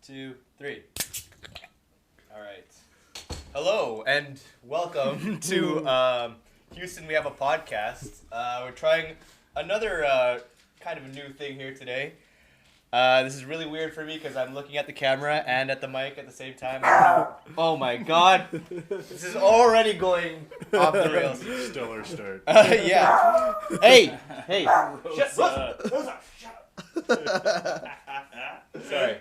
2, 3. All right. Hello and welcome to Houston. We have a podcast. We're trying another kind of a new thing here today. This is really weird for me because I'm looking at the camera and at the mic at the same time. Oh my god. This is already going off the rails. Stellar start. Yeah. Hey. Rosa, Shut up. Sorry.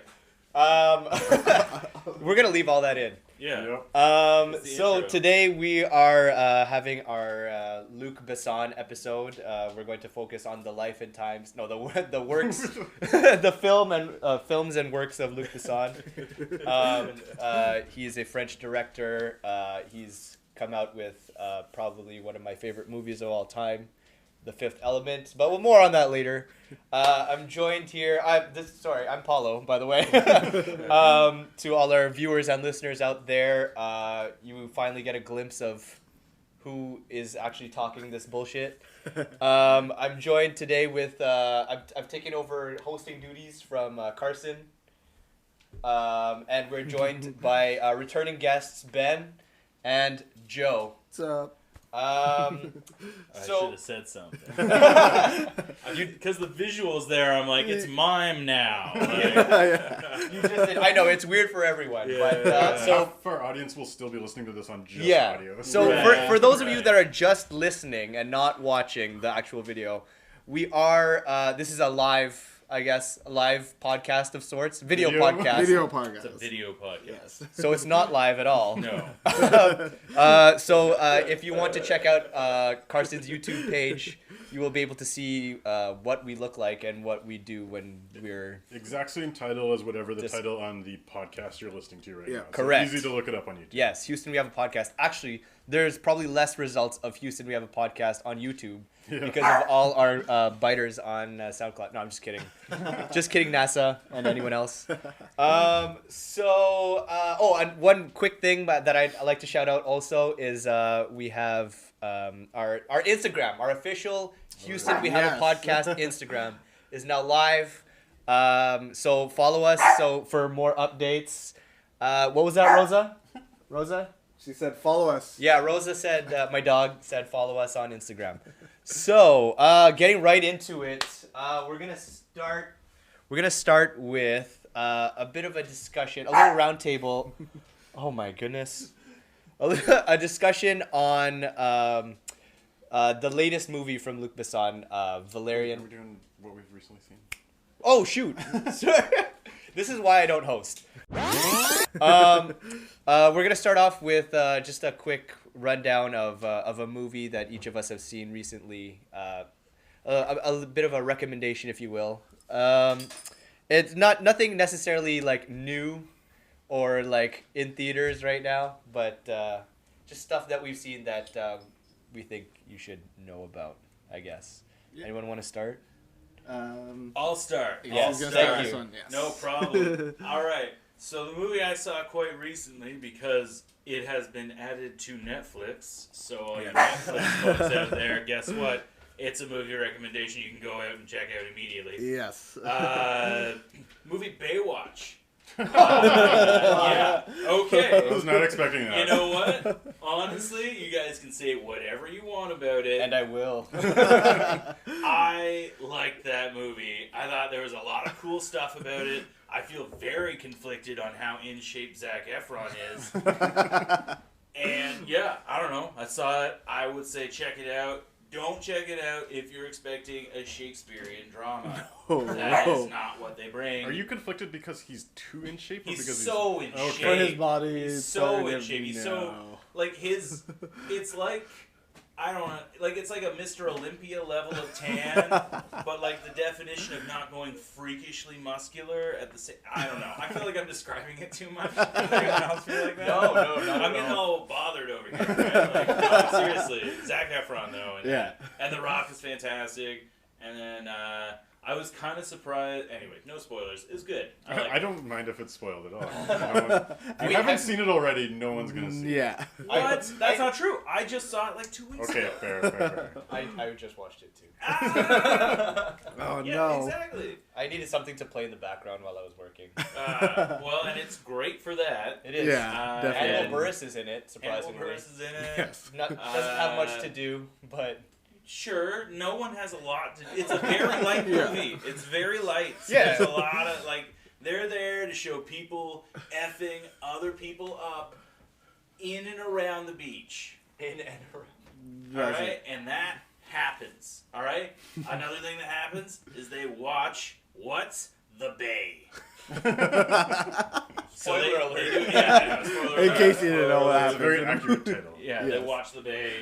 We're going to leave all that in. Yeah. So intro. today we are having our Luc Besson episode. We're going to focus on the life and times, the works, the films and works of Luc Besson. He is a French director. He's come out with probably one of my favorite movies of all time, The Fifth Element. But more on that later. I'm joined here. I'm Paulo, by the way. To all our viewers and listeners out there, you finally get a glimpse of who is actually talking this bullshit. I'm joined today with I've taken over hosting duties from Carson, and we're joined by returning guests Ben and Joe. What's up? I So- should have said something. Because the visuals there, I'm like, it's mime now. Like, You just did, I know it's weird for everyone, Yeah. but so Half our audience will still be listening to this on just yeah. audio. So Right. for those of you Right. that are just listening and not watching the actual video, we are this is a live podcast of sorts, video podcast. Video it's a podcast. video podcast. Yes. So it's not live at all. No. So if you want to check out Carson's YouTube page, you will be able to see what we look like and what we do when we're Exact same title as whatever the Just- title on the podcast you're listening to right Yeah. now. So Correct. easy to look it up on YouTube. Yes, Houston, we have a podcast. Actually, there's probably less results of Houston, we have a podcast on YouTube Yeah. because of all our biters on SoundCloud. No, I'm just kidding. Just kidding, NASA and anyone else. And one quick thing that I'd like to shout out also is we have our Instagram, our official Houston We Have a Podcast Instagram is now live. So follow us for more updates. What was that, Rosa? Rosa? She said, "Follow us." Yeah, Rosa said, my dog said follow us on Instagram. So, getting right into it, we're gonna start with a bit of a discussion, a little round table. Oh my goodness. A discussion on the latest movie from Luc Besson, Valerian. Are we doing what we've recently seen? Oh shoot! This is why I don't host. We're gonna start off with just a quick rundown of a movie that each of us have seen recently. A bit of a recommendation, if you will. It's nothing necessarily like new or like in theaters right now, but just stuff that we've seen that we think you should know about. I guess. Yeah. Anyone want to start? I'll start. Yes, I'll thank start. you. This one, yes. No problem. All right. So the movie I saw quite recently because it has been added to Netflix. So all you Netflix folks out there, guess what? It's a movie recommendation you can go out and check out immediately. Yes. Movie Baywatch. Yeah. Okay. I was not expecting that. You know what? Honestly, you guys can say whatever you want about it. And I will. I liked that movie. I thought there was a lot of cool stuff about it. I feel very conflicted on how in shape Zac Efron is. And yeah, I don't know. I saw it. I would say check it out. Don't check it out if you're expecting a Shakespearean drama. That is not what they bring. Are you conflicted because he's too in shape or He's because so in Okay. shape. For his body, He's it's so starting in to- shape. He's no. so like his. It's like I don't know. Like it's like a Mr. Olympia level of tan, but like the definition of not going freakishly muscular at the same. I don't know. I feel like I'm describing it too much. Does anyone else feel like that? No, I'm getting all bothered over here. Right? Like, no, seriously, Zac Efron though, and, Yeah. and The Rock is fantastic. And then I I was kind of surprised. Anyway, no spoilers. It's good. I don't mind if it's spoiled at all. If you haven't seen it already, no one's gonna see it. Yeah. What? That's not true. I just saw it like 2 weeks Okay, ago. fair. I just watched it too. Oh Yeah, no. exactly. I needed something to play in the background while I was working. Well, and it's great for that. It is. Yeah, definitely. Annabelle Buress is in it, Annabelle surprisingly. Buress is in it. Yes. Doesn't have much to do, but Sure, no one has a lot to. It's a very light movie. It's very light. So Yeah. There's a lot of they're there to show people effing other people up in and around the beach. in and around. All right, and that happens. All right. Another thing that happens is they watch What's the Bay. Spoiler alert. do, yeah, I know, spoiler In alert. case you didn't know what It's a very accurate title. Yeah, Yes. they watch the Bay.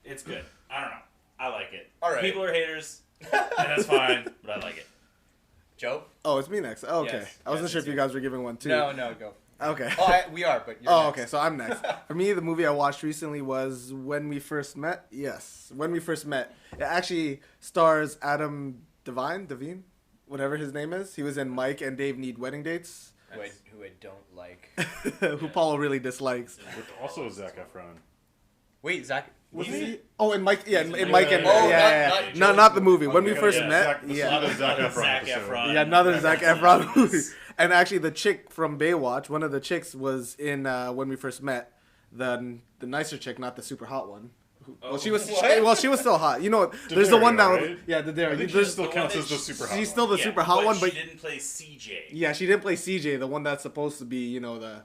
It's good. I don't know. I like it. All right. People are haters, and that's fine, but I like it. Joe? Oh, it's me next. Oh, okay. Yes. I wasn't Yes, sure it's if you guys were giving one too. No, go. Okay. Oh, we are, but you're Oh, next. okay. So I'm next. For me, the movie I watched recently was When We First Met. Yes, When We First Met. It actually stars Adam Devine, whatever his name is. He was in Mike and Dave Need Wedding Dates, Who I don't like. who Paulo really dislikes. With also Zac Efron. Wait, Zach. Was He's- he? Oh, in Mike. Yeah, in He's- Mike and Oh, yeah. not Not the movie. Okay. When We First Yeah, Met. This is Yeah. not a Zac Efron Zac episode. Efron. Yeah, another Zac Efron movie. And actually, the chick from Baywatch, one of the chicks was in When We First Met. The nicer chick, not the super hot one. Well, she was What? she was still hot. You know, there's the one that was, right? yeah, the I Dario. think she There's still the counts one as the that super hot she's one. still the super hot one, but she didn't play CJ. yeah, she didn't play CJ, the one that's supposed to be, you know, the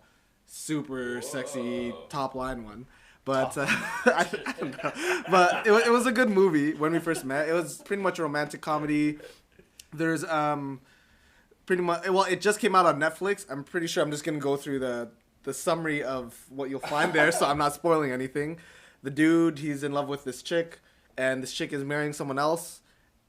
super sexy Whoa. top line one. But I don't know. But it was a good movie when we first met. It was pretty much a romantic comedy. There's pretty much, well, it just came out on Netflix. I'm pretty sure I'm just gonna go through the summary of what you'll find there, so I'm not spoiling anything. The dude, he's in love with this chick, and this chick is marrying someone else,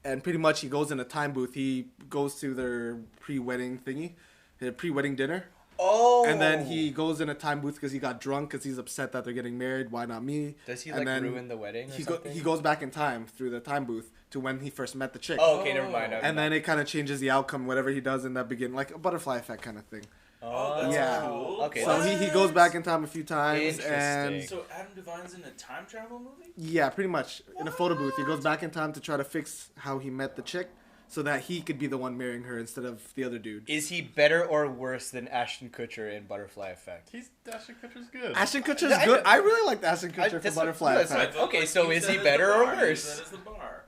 and pretty much he goes in a time booth. He goes to their pre-wedding thingy, their pre-wedding dinner. Oh. And then he goes in a time booth because he got drunk because he's upset that they're getting married. Why not me? Does he And then ruin the wedding? Or He something? he goes back in time through the time booth to when he first met the chick. Oh, okay, never mind. And then it kind of changes the outcome, whatever he does in that beginning, like a butterfly effect kind of thing. Oh, that's Yeah. cool. Okay. So he goes back in time a few times, and Interesting. So Adam Devine's in a time travel movie? yeah, pretty much in a photo booth, he goes back in time to try to fix how he met the chick, so that he could be the one marrying her instead of the other dude. Is he better or worse than Ashton Kutcher in Butterfly Effect? Ashton Kutcher's good. Ashton Kutcher's I- good. I really like Ashton Kutcher for that's- Butterfly that's Effect. right. Okay, so is he better or worse? That is the bar.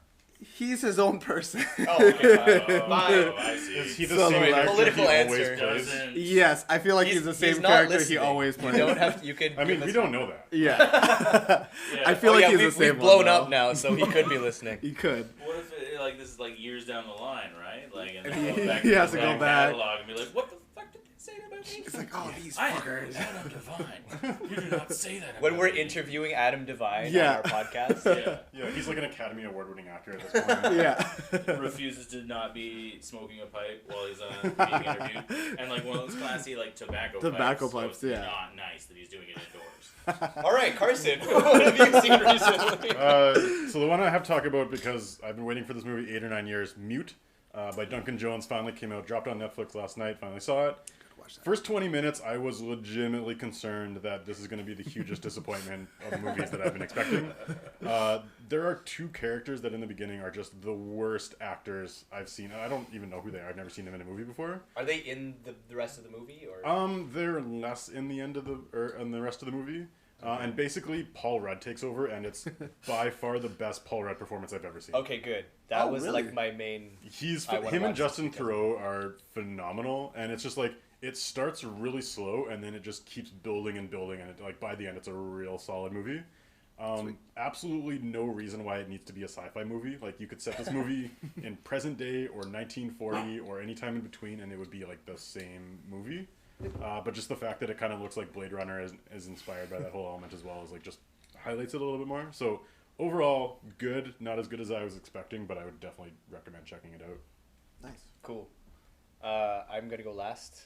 He's his own person. Oh, okay. Oh, Fine. I see. Is he the So, same like, actor political he answer. always plays? Doesn't. Yes, I feel like he's the same not character listening. he always plays. You don't have. You can. I mean, give we us- don't know that. Yeah. Yeah. I feel Oh, like yeah, he's we've, the same we've blown one, up though. now, so he could be listening. He could. What if this is like years down the line, right? Like, and He- then go back he to has the to go back back. catalog and be like, what the fuck did they say about me? It's like, oh, these I am fuckers. Adam Devine. You do not say that. When about we're me. interviewing Adam Devine Yeah. on our podcast, Yeah. Yeah, he's like an Academy Award-winning actor at this point. Yeah. Refuses to not be smoking a pipe while he's being interviewed, and like one of those classy like tobacco pipes, so it's yeah. not nice that he's doing it indoors. all right, Carson, what have you seen recently? So the one I have to talk about, because I've been waiting for this movie 8 or 9 years, Mute, by Duncan Jones, finally came out, dropped on Netflix last night, finally saw it. First 20 minutes, I was legitimately concerned that this is going to be the hugest disappointment of movies that I've been expecting. There are two characters that in the beginning are just the worst actors I've seen. I don't even know who they are. I've never seen them in a movie before. Are they in the rest of the movie, or? They're less in the end of in the rest of the movie. And basically, Paul Rudd takes over, and it's by far the best Paul Rudd performance I've ever seen. Okay, good. That Oh, was really? like my main. I wanna Him and watch Justin this because- Theroux are phenomenal, and it's just like it starts really slow, and then it just keeps building and building, and like by the end, it's a real solid movie. Absolutely no reason why it needs to be a sci-fi movie. Like you could set this movie in present day or 1940 or any time in between, and it would be like the same movie. But just the fact that it kind of looks like Blade Runner is inspired by that whole element as well as like just highlights it a little bit more. So overall, good. Not as good as I was expecting, but I would definitely recommend checking it out. Nice. Cool. I'm gonna go last.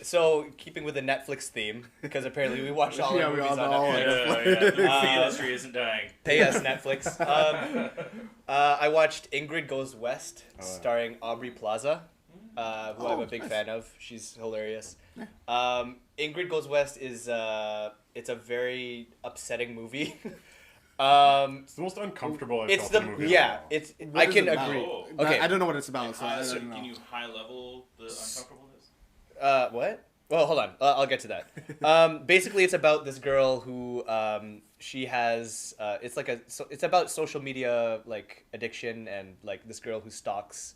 So keeping with the Netflix theme, because apparently we watch all our movies on Netflix. The movie industry isn't dying. Pay us, Netflix. I watched Ingrid Goes West, starring Aubrey Plaza, who I'm a big fan of. She's hilarious. Ingrid Goes West is it's a very upsetting movie. It's the most uncomfortable I've felt in a movie. Yeah, I can about? agree. Oh. Okay, I don't know what it's about, so I So don't know. can you high level the uncomfortableness? What? Well, hold on. I'll get to that. Basically, it's about this girl who she has. It's about social media like addiction and like this girl who starts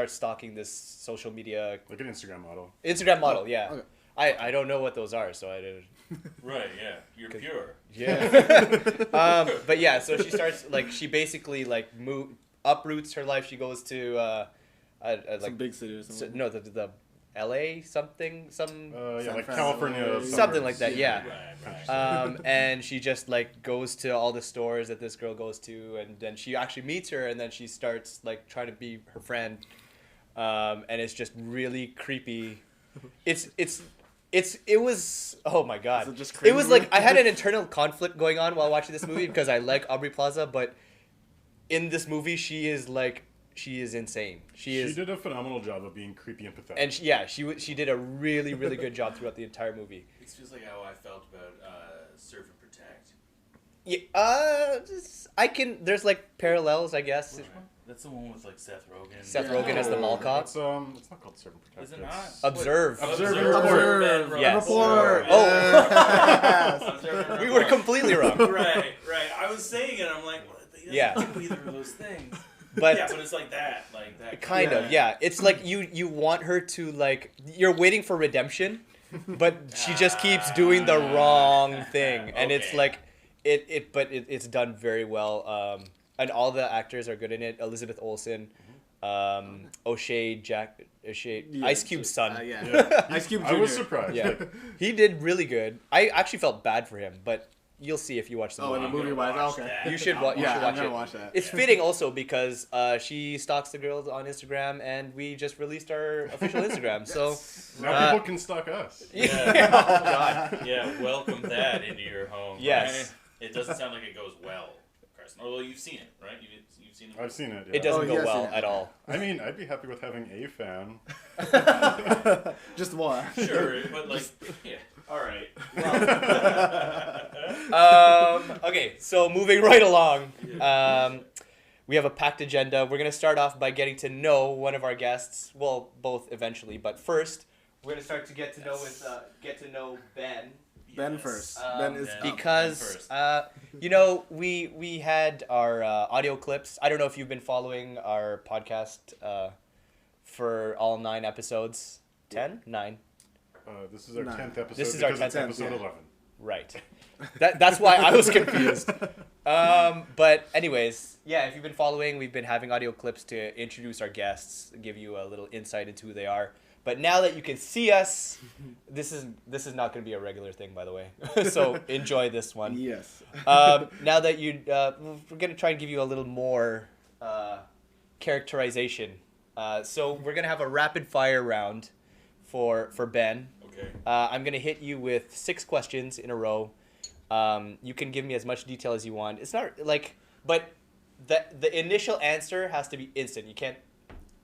stalking this social media. Like an Instagram model. Instagram model, yeah. Okay. I don't know what those are, so I didn't. Right. Yeah. You're pure. Yeah. But yeah, so she starts like she basically like uproots her life. She goes to Some big city or something. no the LA something Yeah, like Francisco. California. something like that. Yeah. Right. And she just like goes to all the stores that this girl goes to, and then she actually meets her, and then she starts like trying to be her friend, and it's just really creepy. It was oh my god. Is it just It was crazy? like I had an internal conflict going on while watching this movie because I like Aubrey Plaza, but in this movie she is insane. She She did a phenomenal job of being creepy and pathetic. and she did a really really good job throughout the entire movie. This feels like how I felt about Serve and Protect. Yeah, there's like parallels, I guess. That's the one with like Seth Rogen. Seth Rogen as the mall cop. It's not called Serve and Protect. Is it not? Observe. Observe. Observe. Yes. Report. Oh, we were completely wrong. Right. I was saying it. I'm like, what? He doesn't do either of those things. But yeah, but it's like that. kind of, yeah. It's like you want her to like you're waiting for redemption, but she just keeps doing the wrong thing, and it's Okay. like it's done very well. And all the actors are good in it. Elizabeth Olsen, O'Shea, Ice Cube's son. Ice Cube Jr. I was surprised. Yeah, he did really good. I actually felt bad for him, but you'll see if you watch the Oh, in movie. the movie wise, watch okay. that. You should, I'll you should I'm watch gonna it. watch that. It's fitting also because she stalks the girls on Instagram, and we just released our official Instagram. So Now people can stalk us. yeah, oh god, Yeah, welcome that into your home. Yes. Right? It doesn't sound like it goes well, Carson. Although you've seen it, right? You've seen it. I've seen it. Yeah. it doesn't Oh, go yes, well yeah. at all. I mean, I'd be happy with having a fan. Just one. Sure, but like, yeah. All right. Okay, so moving right along, we have a packed agenda. We're gonna start off by getting to know one of our guests. Well, both eventually, but first we're gonna start to get to know Ben. Ben first. Um, Ben is Ben. Because we had our audio clips. I don't know if you've been following our podcast for all 9 episodes. 10? 9. This is our 10th episode. This is our because it's 10th, episode yeah. 11. Right. That's why I was confused. But anyways, yeah, if you've been following, we've been having audio clips to introduce our guests, give you a little insight into who they are. But now that you can see us, this is not going to be a regular thing, by the way. So enjoy this one. Yes. Now that we're going to try and give you a little more characterization. So we're going to have a rapid fire round for Ben. Okay. I'm going to hit you with 6 questions in a row. You can give me as much detail as you want. It's not like, but the initial answer has to be instant. You can't,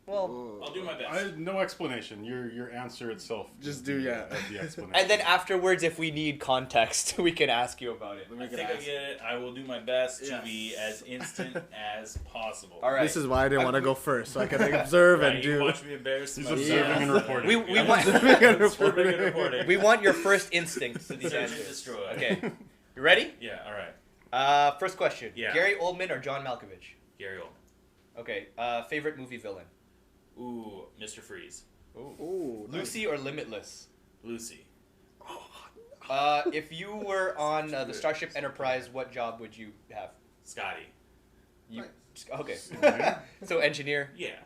well, I'll do my best. No explanation. Your answer itself. Just is do, the, yeah. the explanation. and then afterwards, if we need context, we can ask you about it. I think I get it. I will do my best to be as instant as possible. All right. This is why I didn't want to go first, so I can observe Right, and you do. watch me embarrass He's myself. observing and reporting. We I'm want observing and reporting. we want your first instinct to these Search and answers. destroy. Okay, you ready? Yeah. All right. First question. Yeah. Gary Oldman or John Malkovich? Gary Oldman. Okay. Favorite movie villain? Ooh, Mr. Freeze. Ooh, Lucy or Limitless? Lucy. If you were on the Starship Enterprise, what job would you have? Scotty. You, okay. So engineer. Yeah.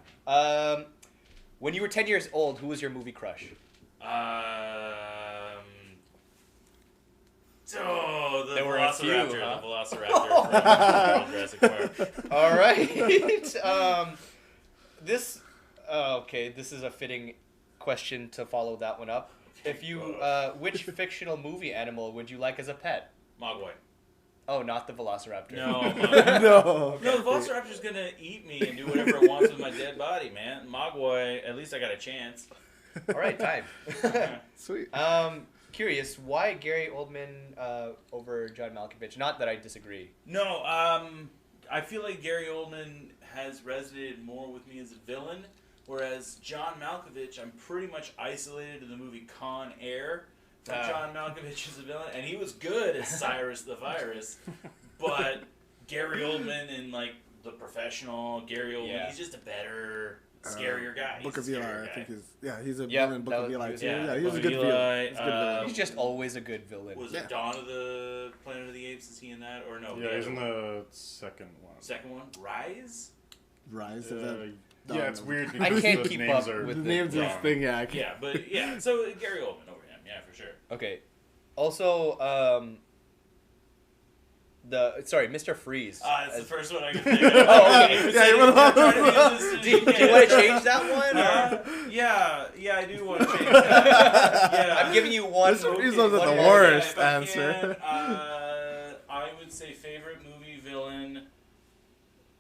When you were 10 years old, who was your movie crush? The There were a few, Velociraptor. huh? The Velociraptor from Jurassic Park. All right. This Okay, this is a fitting question to follow that one up. If you, which fictional movie animal would you like as a pet? Mogwai. Oh, not the Velociraptor. No, No. no, the Velociraptor's gonna eat me and do whatever it wants with my dead body, man. Mogwai, at least I got a chance. All right, time. Sweet. Curious, why Gary Oldman over John Malkovich? Not that I disagree. No, I feel like Gary Oldman has resonated more with me as a villain, whereas John Malkovich, I'm pretty much isolated to the movie Con Air. John Malkovich is a villain, and he was good as Cyrus the Virus, but Gary Oldman in like The Professional, Gary Oldman, he's just a better, scarier guy. Book of Eli, I think he's a Yeah, villain in Book of Eli too. yeah, Yeah, he was a Book good of villain. Eli, He's a good villain. He's just always a good villain. Was it Dawn of the Planet of the Apes? Is he in that or no? Yeah, he's in the second one. Second one, Rise. Rise of that. Yeah, it's weird. I because can't the keep names up are with The the names of wrong. this thing, yeah. I can't. Yeah, but yeah, so Gary Oldman over him, yeah, for sure. Okay. Also, Mr. Freeze. That's the first one I could think of. Oh, okay. Yeah, you wanna- Do you want to change that one? Or? Yeah, I do want to change that. Yeah. I'm giving you one. Mr. Freeze one was the more. worst if I answer. can, I would say favorite movie villain.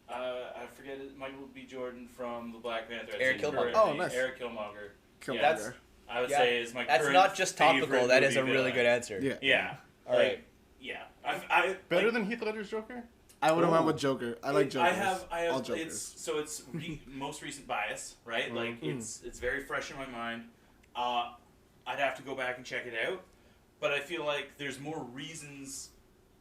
I forget it. Michael B. Jordan from the Black Panther. Eric Killmonger. Oh, nice. Eric Killmonger. Killmonger. That's- I would Yeah. say is my. That's current not just topical. favorite That is a movie really villain. good answer. Yeah. Yeah. All right. Yeah. I Better like, than Heath Ledger's Joker? I would have went Ooh. with Joker. I like Jokers. I have. All Jokers. It's most recent bias, right? Like Mm. it's very fresh in my mind. I'd have to go back and check it out, but I feel like there's more reasons.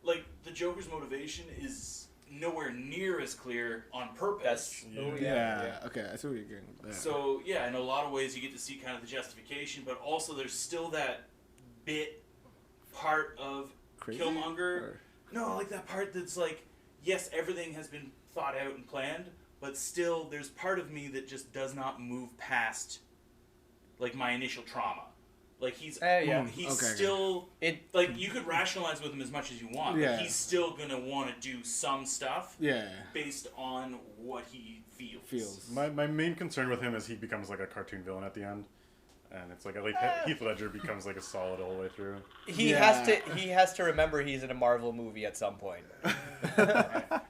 Like the Joker's motivation is nowhere near as clear on purpose. Yeah. Okay, I see what you're getting with that. So yeah, in a lot of ways you get to see kind of the justification, but also there's still that bit part of Crazy? Killmonger. Or- No, like that part that's like, yes, everything has been thought out and planned, but still there's part of me that just does not move past like my initial trauma. Like he's yeah. he's Okay. still It. like you could rationalize with him as much as you want, Yeah. but he's still gonna want to do some stuff Yeah. based on what he feels. My main concern with him is he becomes like a cartoon villain at the end. And it's like Heath Ledger becomes like a solid all the way through. He Yeah. has to remember he's in a Marvel movie at some point.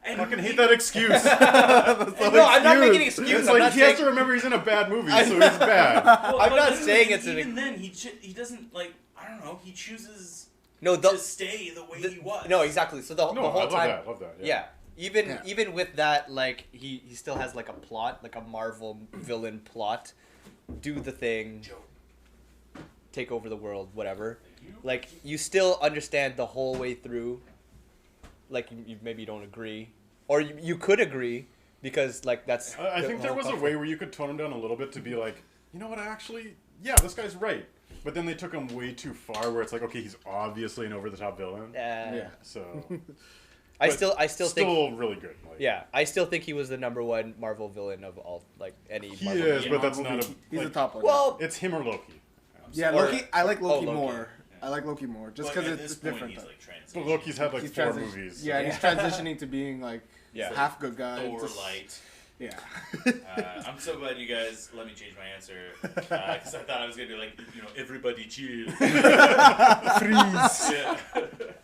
And Fucking hate that excuse. No, I'm not making an excuse. It's I'm like not he has saying. to remember he's in a bad movie, so he's bad. Well, I'm but not then saying it's an- even then he doesn't like I don't know he chooses No, to stay the way he was. No, exactly. So the No, whole I time. love that. Yeah. Even Yeah. even with that, like he still has like a plot, like a Marvel villain plot. Do the thing, take over the world, whatever. Like you still understand the whole way through. Like you maybe don't agree, or you could agree because like that's. I the think there whole was a concept. way where you could tone him down a little bit to be like, you know what, yeah, this guy's right. But then they took him way too far where it's like, okay, he's obviously an over-the-top villain. Yeah. So, I but still think. really good. Like, Yeah, I still think he was the #1 Marvel villain of all, like any. He Marvel is, villain. but that's not a. He's like, the top one. Well, It's him or Loki. yeah, or- Loki. I like Loki, Loki. more. I like Loki more, just But because at it's this point, different. He's though. like But transitioning. Loki's had like He's 4 transi- movies. Yeah, he's transitioning to being like Yeah. half good guy. Thor just- light. Yeah. I'm so glad you guys let me change my answer because I thought I was gonna be like, everybody chill. Freeze. Yeah.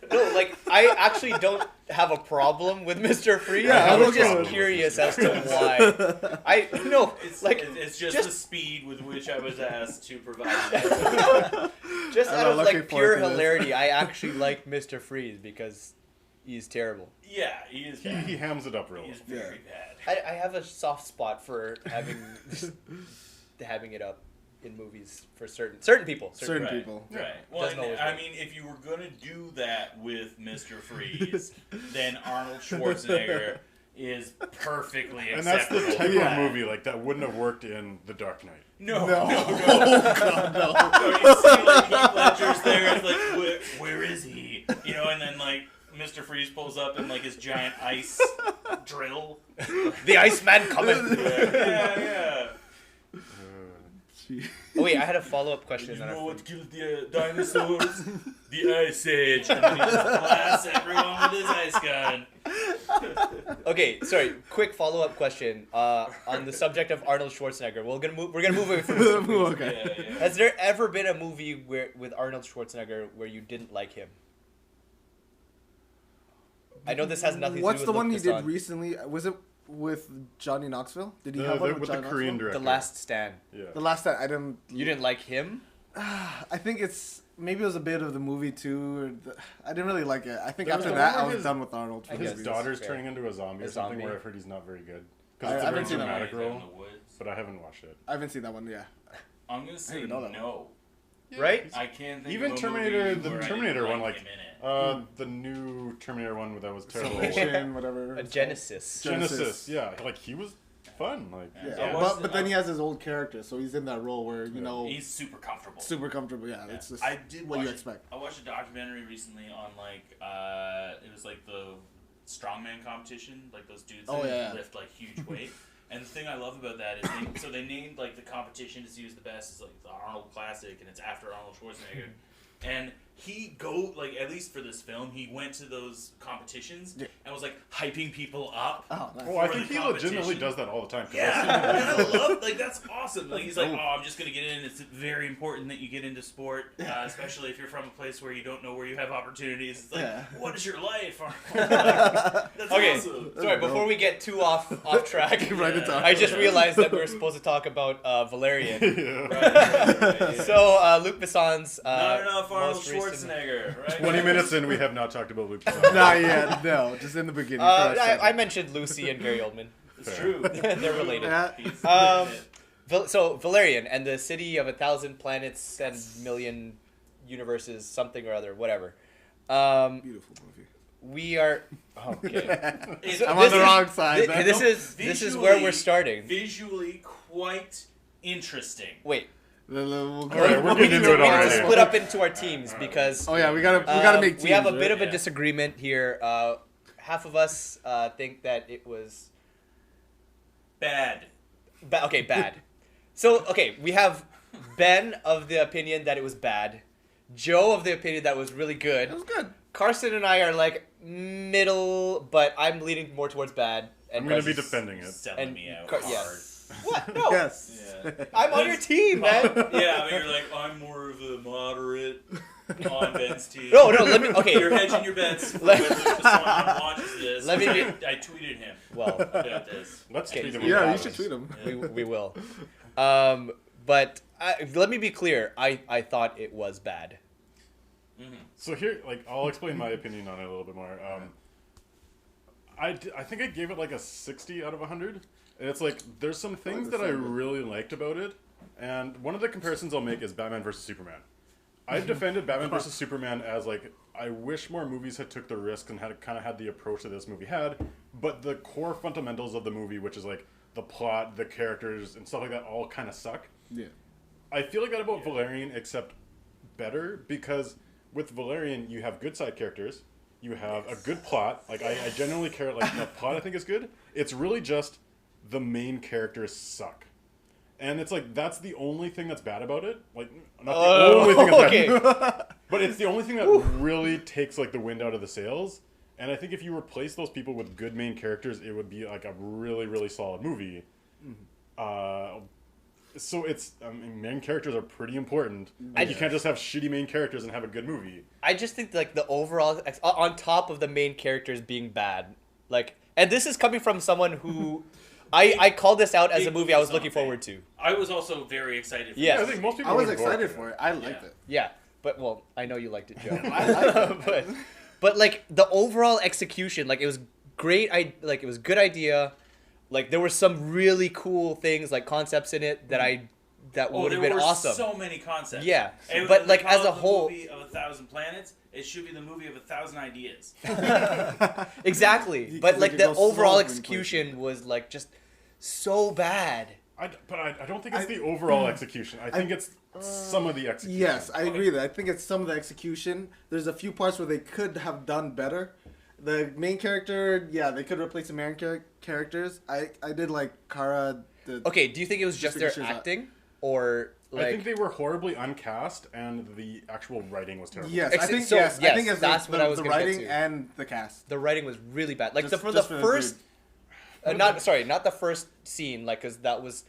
no, like I actually don't have a problem with Mr. Freeze. Yeah, I I'm was okay just with it. curious as to why. I no, It's just just- the speed with which I was asked to provide. just I'm out of looking like forward pure to this. hilarity, I actually like Mr. Freeze because he's terrible. Yeah, he is. Bad. He hams it up real He well. is very bad. I have a soft spot for having it up in movies for certain people. Certain Right. people. Right. Well, Doesn't always I work. mean, if you were gonna do that with Mr. Freeze, then Arnold Schwarzenegger is perfectly And that's acceptable. the type Yeah. of movie like that wouldn't have worked in The Dark Knight. No. No. Oh God, no. You see, like Heath Ledger's there. It's like, where is he? And then like Mr. Freeze pulls up in like his giant ice drill. The Iceman coming. Yeah. Gee. Oh wait, I had a follow-up You question. know what killed the dinosaurs? The Ice Age. And then he just blasts everyone with his ice gun. Okay, sorry. Quick follow-up question on the subject of Arnold Schwarzenegger. We're gonna move away from this. Okay. Yeah. Has there ever been a movie with Arnold Schwarzenegger where you didn't like him? I know this has nothing What's to the do with one Luc he did Besson. recently? Was it with Johnny Knoxville? Did he have one with with the Johnny Korean Knoxville? director. The Last Stand. Yeah. The last time I didn't. You didn't like him? I think it's maybe it was a bit of the movie too. I didn't really like it. I think There was after the that one I where was his- done with Arnold. for I His guess movies. daughter's fair. turning into a zombie A or something zombie. where I've heard he's not very good. I Because it's a very haven't seen that dramatic Out in role, the woods. but I haven't watched it. I haven't seen that one. Yeah. I'm gonna say even know that no. Right? I can't think Even of a Terminator, movie the where I Terminator didn't one, like like, him in it. The new Terminator one that was terrible. Salvation, whatever. A it's Genesis. Genesis, yeah, like he was fun. Like, called. I Yeah, watched but then he has his old character, so he's in that role where you know He's super comfortable. super comfortable. Yeah, it's just I did what watch you it. expect. I watched a documentary recently on like it was like the strongman competition, like those dudes Oh, that yeah. lift like huge weight. And the thing I love about that is they named like the competition to see who's the best is like the Arnold Classic, and it's after Arnold Schwarzenegger. And he like at least for this film, he went to those competitions Yeah. and was like hyping people up. Oh, nice. oh, I For think the he legitimately competition. does that all the time. 'cause Yeah, I've seen him, and like, I love like that's awesome. Like he's like, Dope. oh, I'm just gonna get in. It's very important that you get into sport, especially if you're from a place where you don't know where you have opportunities. It's like, Yeah. what is your life? That's Okay, awesome. sorry, before we get too off track, Right into I just realized that we were supposed to talk about Valerian. yeah. Right. So, Luc Besson's Not enough Arnold most recent... Schwarzenegger, right? 20 minutes in, we have not talked about Luc Besson. Not yet. No, just in the beginning. first I second. mentioned Lucy and Gary Oldman. It's Fair. true. They're related. Yeah. He's So, Valerian and the city of 1,000 planets and million universes, something or other, whatever. Beautiful movie. We are... Okay. It's- I'm on This the is- wrong side. Thi- this is where we're starting. Visually quite interesting. Wait. All right, we're getting into it We need to already. split up into our teams because... Oh yeah, we gotta make teams. we have a bit right? of a Yeah. disagreement here. Half of us think that it was Bad. okay, bad. So okay, we have Ben of the opinion that it was bad, Joe of the opinion that it was really good. It was good. Carson and I are like middle, but I'm leaning more towards bad. I'm going to be defending it. Selling me out Car- hard. yes. What? No. Yes. Yeah. I'm on your team, man. Yeah, but you're like, I'm more of a moderate on Ben's team. No, let me. Okay, You're hedging your bets for Let- when Luc Besson watches this. Let me be- I tweeted him well, about this. Let's Okay. tweet him. Yeah, about you should this. tweet him. we will. But let me be clear. I thought it was bad. So here, like, I'll explain my opinion on it a little bit more. I think I gave it like a 60 out of 100. And it's like, there's some things that I really liked about it. And one of the comparisons I'll make is Batman vs. Superman. I've defended Batman vs. Superman as like, I wish more movies had took the risk and had kind of had the approach that this movie had. But the core fundamentals of the movie, which is like the plot, the characters, and stuff like that, all kind of suck. Yeah. I feel like that about Valerian, except better, because with Valerian, you have good side characters, you have a good plot. Like, I genuinely care, like, the plot I think is good. It's really just the main characters suck. And it's like, that's the only thing that's bad about it. Like, not the only thing that's okay. bad. But it's the only thing that really takes, like, the wind out of the sails. And I think if you replace those people with good main characters, it would be, like, a really, really solid movie. So it's, I mean, main characters are pretty important. Like, you can't just have shitty main characters and have a good movie. I just think like the overall on top of the main characters being bad, like, and this is coming from someone who I called this out as a movie I was looking forward to. I was also very excited for Yes. Yeah, I this. think most people I was would go excited for for it. I liked it. Yeah, but well, I know you liked it, Joe. I liked it. but like the overall execution, like it was great. It was a good idea. Like there were some really cool things, like concepts in it that that would have there been were awesome. so many concepts. Yeah, It was- but they like call as it a the whole, movie of 1,000 planets. It should be the movie of 1,000 ideas. exactly. You But could like make the it go overall slow in execution was like just so bad. But I don't think it's the overall execution. I think it's some of the execution. Yes, I agree that. I think it's some of the execution. There's a few parts where they could have done better. The main character, yeah, they could replace the main characters. I did like Kara. Okay, do you think it was just their because she's acting, or Like, I think they were horribly uncast, and the actual writing was terrible. Yes, I Except- think so, yes, I yes, think it's that's the, what I was the gonna get writing to. and the cast. the writing was really bad. Like Just- from just the for the first, dude. not the first scene, like because that was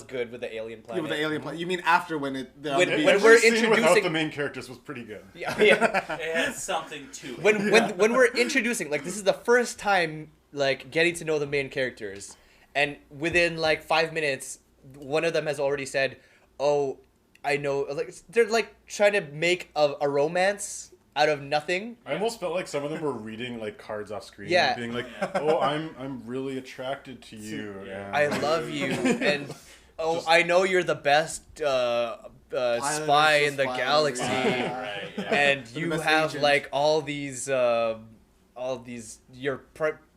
good with the alien Yeah, planet. with the alien planet. You mean after when it? they're on When- the beach? when Every we're scene without introducing- the main characters was pretty good. Yeah, yeah. It had something to it. when we're introducing, like, this is the first time like getting to know the main characters, and within like 5 minutes, one of them has already said, "Oh, I know." Like they're like trying to make a romance out of nothing. I almost felt like some of them were reading like cards off screen, Yeah. being like, "Oh, I'm really attracted to you. And I love you, and oh, Just- I know you're the best spy in the spy. galaxy, Right, yeah. and The you best have agent. like all these your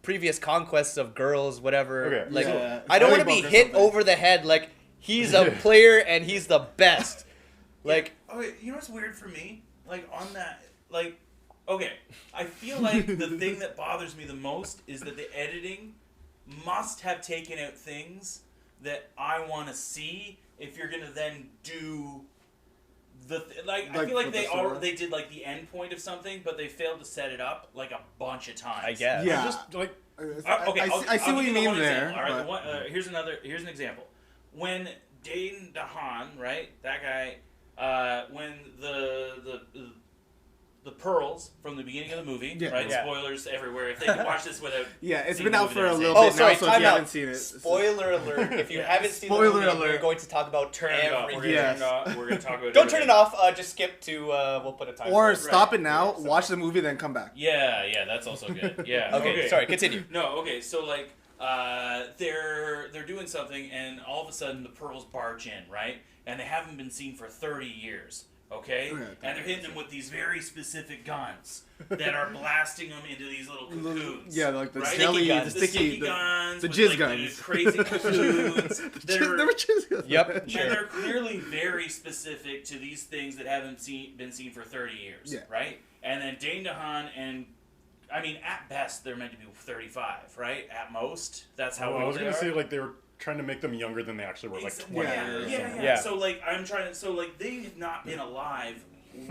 previous conquests of girls, whatever. Okay, Like, yeah. I don't want to Storybook be or hit something. over the head like he's a player and he's the best. Like, Okay, you know what's weird for me? Like on that, like, okay, I feel like the thing that bothers me the most is that the editing must have taken out things that I want to see if you're gonna then do the I Like feel like for they the story? they did like the end point of something, but they failed to set it up like a bunch of times. I guess. Yeah. I'm just like, Okay, I see I'll what give you the mean one there. example. All right, but- the one, here's an example. When Dane DeHaan, right, that guy, when the pearls from the beginning of the movie, Yeah. right? Yeah. Spoilers everywhere. If they can watch this without, Yeah, it's seeing been the out movie, for a they're little saying- oh, bit sorry, now, so if time you out. haven't seen it, Spoiler alert! If you Yeah. haven't seen Spoiler the movie, we're alert. going to talk about Turn it off. We're everything. gonna Yes. turn it off. We're gonna talk about. Don't turn it everything. off. Just skip to. We'll put a time. or for it. stop it now, Right. watch the movie, then come back. Yeah, that's also good. Yeah. Okay, sorry. Continue. No, okay, so like they're doing something and all of a sudden the pearls barge in, right? And they haven't been seen for 30 years, okay? Okay. And they're hitting them with these very specific guns that are blasting them into these little cocoons. Yeah, like the right? jelly, guns. the The sticky, guns, the with, jizz like, guns. the crazy cocoons. They were jizz guns. Yep. And they're clearly very specific to these things that haven't been seen for 30 years, Yeah. right? And then Dane DeHaan and, I mean, at best, they're meant to be 35, right? At most. That's how I old was they gonna are. say like they were trying to make them younger than they actually were, like 20 yeah, years. yeah, or something. Yeah. So, like, I'm trying to, so, like, they have not been alive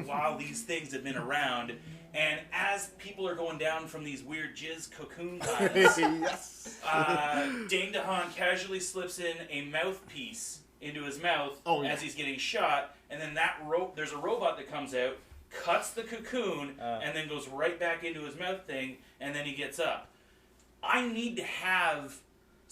while these things have been around. And as people are going down from these weird jizz cocoon guns, Yes. Dane DeHaan casually slips in a mouthpiece into his mouth Oh, yeah. as he's getting shot, and then there's a robot that comes out, cuts the cocoon, and then goes right back into his mouth thing, and then he gets up. I need to have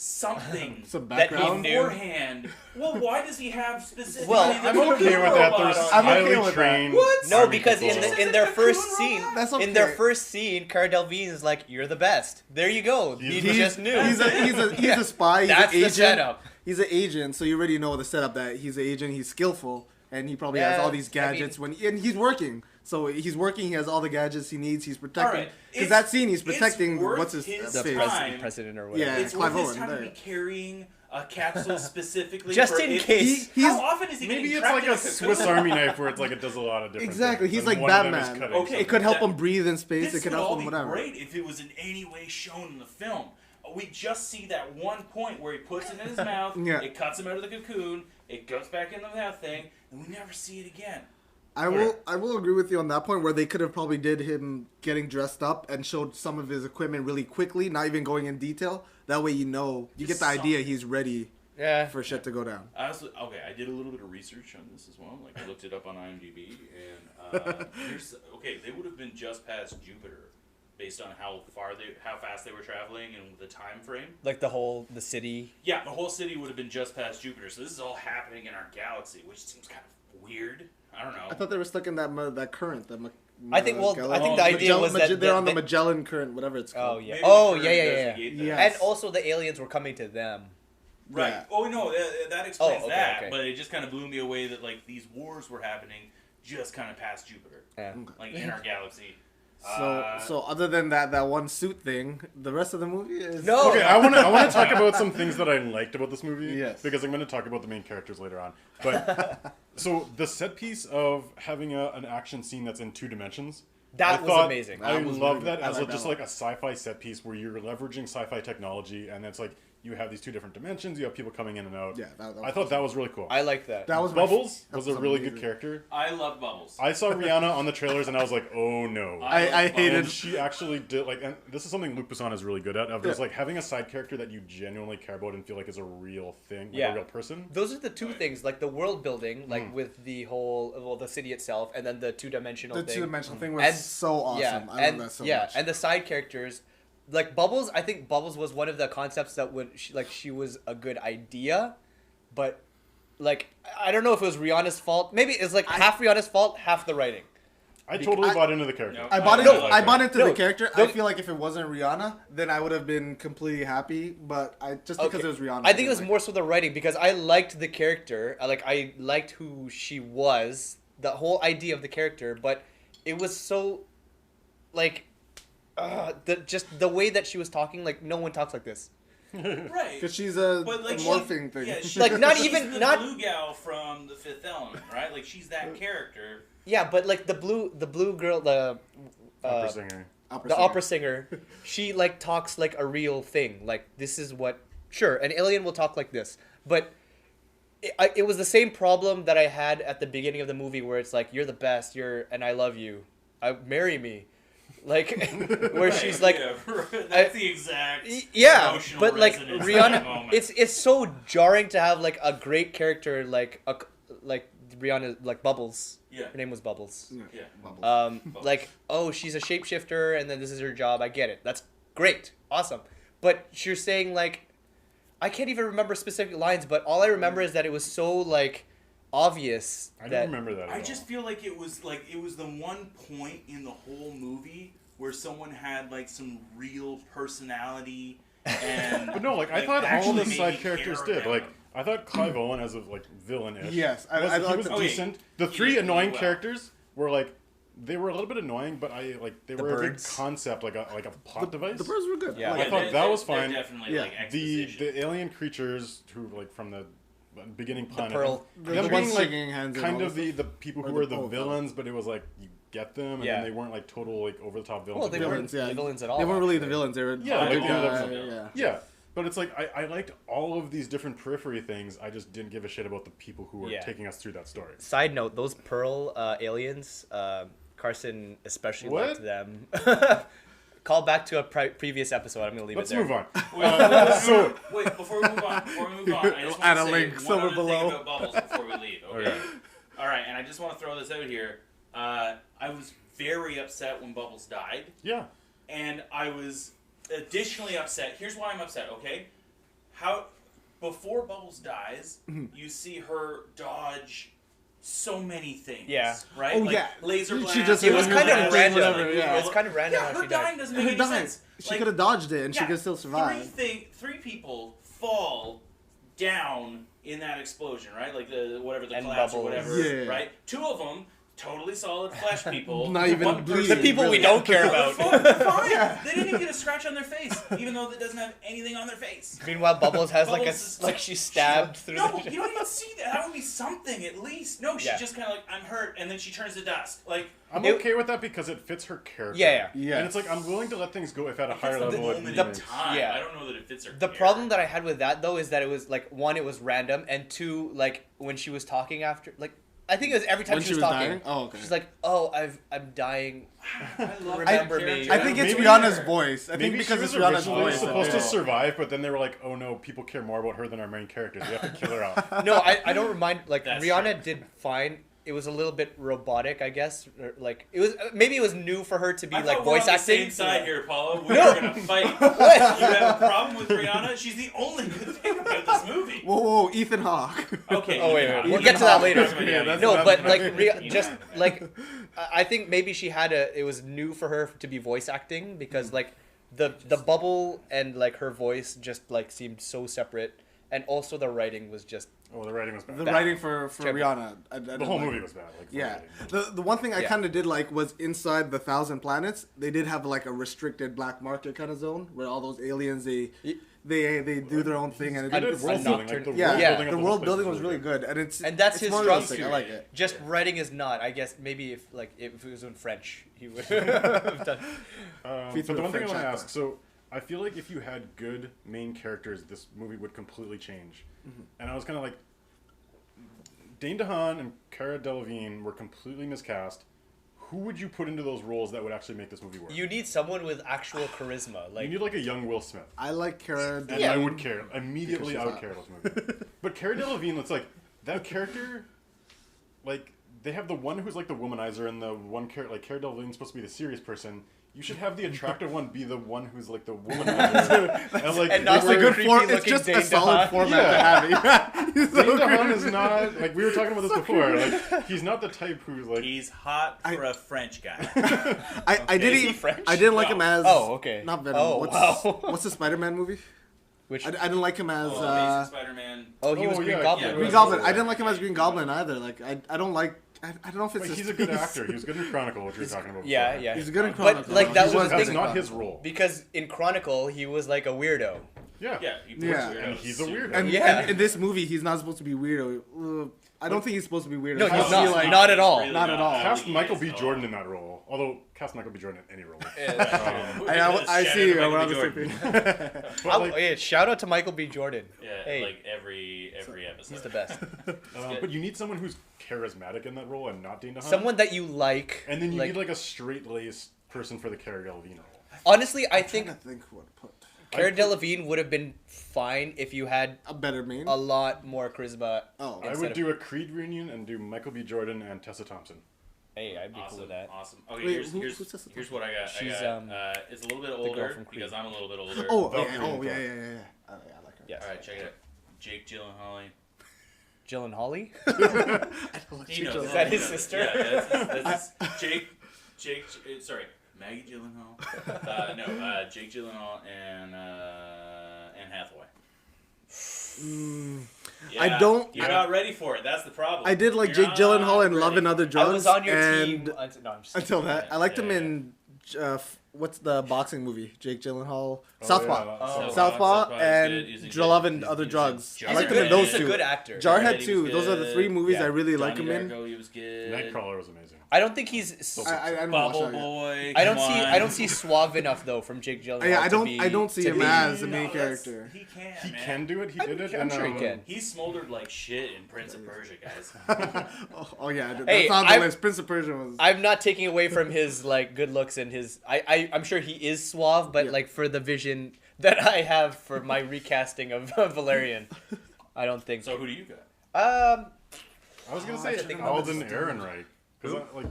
something Some That he background. knew. beforehand. Well, why does he have specifically Well, the I'm okay cocoon with that. robot There's on I'm there? okay highly with that. trained. What? No, army because people. in their Cocoon first robot? scene, That's okay. in their first scene, Cara Delevingne is like, "You're the best." There you go. You He's- just knew. He's a Yeah. spy. He's That's an the agent. setup. He's an agent, so you already know the setup that he's an agent. He's skillful, and he probably has Yeah, all these gadgets and he's working. So he's working. He has all the gadgets he needs. He's protecting. Alright, Because it's- that scene, he's it's protecting worth what's his his the face. time. president or whatever. Yeah. It's Clive worth his Owen, time to there. be carrying a capsule specifically Just for in if- case. He's How often is he Maybe getting it's trapped like in a cocoon? Swiss Army knife where it's like it does a lot of different exactly. things. He's like and one of them is Batman. cutting Okay. It something. could help That- him breathe in space. This It could would help all him be whatever. great if it was in any way shown in the film. We just see that one point where he puts it in his mouth, Yeah. it cuts him out of the cocoon, it goes back in the mouth thing, and we never see it again. I will agree with you on that point where they could have probably did him getting dressed up and showed some of his equipment really quickly, not even going in detail. That way you get Just the idea something. he's ready Yeah. for shit to go down. I did a little bit of research on this as well. Like, I looked it up on IMDb, and they would have been just past Jupiter, based on how fast they were traveling and the time frame. Like the city. Yeah, the whole city would have been just past Jupiter. So this is all happening in our galaxy, which seems kind of weird. I don't know. I thought they were stuck in that current. I think the idea was that they're on the the- Magellan current, whatever it's called. Oh yeah. Maybe Oh the yeah, yeah, current yeah. designate that. Yes. And also the aliens were coming to them. Right. Yeah. Oh no, that explains okay, that. okay. But it just kind of blew me away that like these wars were happening just kind of past Jupiter, Yeah. like in our galaxy. So other than that one suit thing, the rest of the movie is No. Okay, I want to talk about some things that I liked about this movie. Yes. Because I'm going to talk about the main characters later on. But so the set piece of having an action scene that's in 2 dimensions. That I was thought- amazing. I That was love really that good. I as like just that like a sci-fi set piece where you're leveraging sci-fi technology, and it's like you have these two different dimensions. You have people coming in and out. Yeah, that I thought that was really cool. I like that. That was Bubbles that was a really good amazing. character. I love Bubbles. I saw Rihanna on the trailers and I was like, oh no. I hated. And she actually did like, and this is something Luc Besson is really good at. Of just like having a side character that you genuinely care about and feel like is a real thing, like a real person. Those are the two things, like the world building, like with the whole, well, the city itself, and then the two-dimensional The thing. two-dimensional thing was And- so awesome. Yeah, I and love that so yeah, much. and the side characters, like Bubbles. I think Bubbles was one of the concepts that she was a good idea, but like I don't know if it was Rihanna's fault. Maybe it's like half Rihanna's fault, half the writing. I totally bought into the character. No, I bought I it. like I that. bought into No, the character. no. I feel like if it wasn't Rihanna, then I would have been completely happy. But because it was Rihanna, I think it was like, more so the writing because I liked the character. I liked who she was, the whole idea of the character, but it was so like the way that she was talking. Like no one talks like this. Right. because she's a But like morphing thing. Yeah, she, Like, not she's even- the not- blue gal from The Fifth Element, right? Like she's that character. Yeah, but like the blue girl, the Opera singer. the opera singer, she like talks like a real thing. Like this is what sure an alien will talk like this, but it was the same problem that I had at the beginning of the movie where it's like you're the best, and I love you, marry me, like where she's like. Yeah, that's the exact. Yeah, emotional but like resonance in that Rihanna, moment. it's so jarring to have like a great character like Rihanna, like Bubbles. Yeah. Her name was Bubbles. Yeah. Bubbles. Like, oh, she's a shapeshifter, and then this is her job. I get it. That's great, awesome. But you're saying like, I can't even remember specific lines, but all I remember is that it was so like obvious. I that don't remember that. At I all. just feel like it was the one point in the whole movie where someone had like some real personality and. But no, like I thought all actually the made side me characters care did. about Like them. I thought Clive Owen as a like villain-ish. Yes, he was like the- decent. The he three did annoying well. characters were like they were a little bit annoying, but they The were a good birds. concept, like a plot device. The birds were good. Yeah. I like I thought they're- that was they're fine. Definitely Yeah. like the exposition. alien creatures who like from the beginning planet, pearl- The them ones being like shaking hands and kind all of this the people Or who the- were the oh, villains, but it was like you get them, and Yeah. then they weren't like total like over the top villains. Well, they villains, weren't yeah. the villains at all. They weren't really the actually. villains. They were Yeah, good like, guy, yeah. yeah. Yeah, but it's like I liked all of these different periphery things. I just didn't give a shit about the people who were Yeah. taking us through that story. Side note: those pearl aliens, Carson especially What? liked them. Call back to a previous episode. I'm gonna leave Let's it there. move on. Wait, before we move on, I just Add a want to link say somewhere one other below. thing about Bubbles before we leave. Okay. Okay. All right, and I just want to throw this out here. I was very upset when Bubbles died, Yeah, and I was additionally upset. Here's why I'm upset. Okay, before Bubbles dies, you see her dodge so many things. Yeah. Right. Oh, like yeah. Laser She blast. just- It was kind of blast, random. whatever, yeah. It's kind of random Yeah, how her she dying died. doesn't make Her any dying. sense. She Like, could have dodged it and she yeah, could still survive. Three people fall down in that explosion, right? Like the And collapse or Bubbles. whatever, Yeah. right? Two of them, totally solid flesh people. Not even One bleeding. person- The people we really. don't care They're about. fine. They didn't even get a scratch on their face, even though it doesn't have anything on their face. Meanwhile, Bubbles has Bubbles is- like she's stabbed through. No, the... you don't even see that. That would be something at least. No, she's Yeah. just kind of like, I'm hurt, and then she turns to dust. Like, I'm It- okay with that because it fits her character. Yeah, yeah. And it's like I'm willing to let things go if at a it's higher the level. it moment makes in sense. time. Yeah. I don't know that it fits her. The problem that I had with that though is that it was like one, it was random, and two, like when she was talking after, like I think it was every time When she she was was talking. dying? Oh, okay. She's like, "Oh, I'm dying." I love Remember that me. character. I think it's Maybe- Rihanna's voice. I think Maybe because she it's was Rihanna's originally voice. supposed to yeah. survive, but then they were like, "Oh no, people care more about her than our main characters. We have to kill her off." No, I don't remind. Like That's Rihanna true. did fine. It was a little bit robotic, I guess. Or, like it was maybe it was new for her to be I like thought we're voice on the acting. same side here, Paula. We're No. gonna fight. You have a problem with Rihanna? She's the only good thing about this movie. Whoa, Ethan Hawke. Okay. Oh wait, Ethan Hawke. we'll get to that later. Yeah, that's No, what but I'm like thinking. just Yeah. like I think maybe she had it was new for her to be voice acting because like the bubble and like her voice just like seemed so separate, and also the writing was just Oh, the writing was bad. The Bad. writing for Terrible. Rihanna. I The didn't whole like movie it. was bad. Like, for Yeah. writing. The one thing I Yeah. kind of did like was inside the 1,000 Planets, they did have like a restricted black market kind of zone where all those aliens they do their own thing and I did it's world a building. nocturne- Like, the yeah, world yeah. building of the whole world place building was really good and it's and that's it's his more strong realistic. suit. I like it. Just writing is not. I guess maybe if it was in French, he would have done. But Feed the through one thing I French want to accent. ask, so I feel like if you had good main characters, this movie would completely change. And I was kind of like, Dane DeHaan and Cara Delevingne were completely miscast. Who would you put into those roles that would actually make this movie work? You need someone with actual charisma. Like You need like a young Will Smith. I like Cara. And I would care. Immediately, I would care about this movie. But Cara Delevingne, it's like, that character, like, they have the one who's like the womanizer and the one character, like, Cara Delevingne's supposed to be the serious person. You should have the attractive one be the one who's like the womanizer. And not It's the a good creepy form. It's looking just Dane a solid DeHaan. format to have. He's so Dane DeHaan creepy. is not, like, we were talking about this before. Like, he's not the type who's like. He's hot for a French guy. I Is he didn't. French? I didn't like him as. Oh, okay. Not Venom. Oh, wow. What's the Spider-Man movie? Which I didn't like him as. Amazing Spider-Man. he was Oh, Green yeah, Goblin. yeah. Green Goblin. I didn't like him as Green Goblin either. Like I don't like. I don't know if it's. Like, his he's a good face. actor. He was good in Chronicle, which we were talking about before. Yeah, yeah. He's good in But, Chronicle. like, that He was the That's thing. not his role. Because in Chronicle, he was like a weirdo. Yeah. Yeah, he plays Yeah. weirdos And he's a super weirdo. And, Yeah. and in this movie, he's not supposed to be weirdo. I don't think he's supposed to be weirdo. No, he's I not. feel like- Not at all. Really Not at all. Cast He Michael is B. at Jordan all. in that role. Although, cast Michael B. Jordan in any role. I see. Shout out to We're on Michael the B. same Jordan. page. But, like, Yeah, shout out to Michael B. Jordan. Yeah, Hey, like every episode. he's the best. but you need someone who's charismatic in that role and not Dane DeHaan. Someone that you like. And then you like, need like a straight-laced person for the Cara Delevingne role. honestly, I I think think what to put Cara Delevingne would have been fine if you had a better main. a lot more charisma. Oh, I instead would of- do a Creed reunion and do Michael B. Jordan and Tessa Thompson. Hey, I'd be Awesome, cool with that. awesome. Okay, Wait, here's, who's Tessa here's what I got. She's, I got it's a little bit girl older from Creed. because I'm a little bit older. Oh, Valkyrie yeah, and yeah. Thor. Yeah, I like her. Yes. All right, check it out. Jake Gyllenhaal. Jillian Holly? I don't like He knows. Is that He his knows. sister? Yeah, that's his, Jake. Sorry, Maggie Gyllenhaal. No, Jake Gyllenhaal and Anne Hathaway. Yeah, I don't- You're not ready for it. That's the problem. I did like You're Jake Gyllenhaal in not Love and ready. Other I Drugs. was on your and team. No, I'm just Until kidding. that, I liked him Yeah. in what's the boxing movie? Jake Gyllenhaal, Oh, Southpaw, yeah, Oh, Southpaw, is and good. He's a Love good- and he's- Other he's a Drugs. Jar- I He's liked a him good, in those he's a two. good actor. Jarhead He too. was Those are the good. three movies Yeah. I really like Donnie him in. Darko, he was good. Nightcrawler was amazing. I don't think he's. I didn't watch Bubble that yet. Boy. I don't come see. on. I don't see suave enough though from Jake Gyllenhaal. Yeah, I to don't. be- I don't see to him be- as the main No, that's- character. He can. He man. can do it. He did it. I'm and, sure he can. He smoldered like shit in Prince of Persia, guys. Oh yeah, that's Hey, on the I- list. Prince of Persia was. I'm not taking away from his like good looks and his. I'm sure he is suave, but Yeah. like for the vision that I have for my recasting of Valerian, I don't think. So who do you got? I was gonna I say should think Alden about this Ehrenreich because like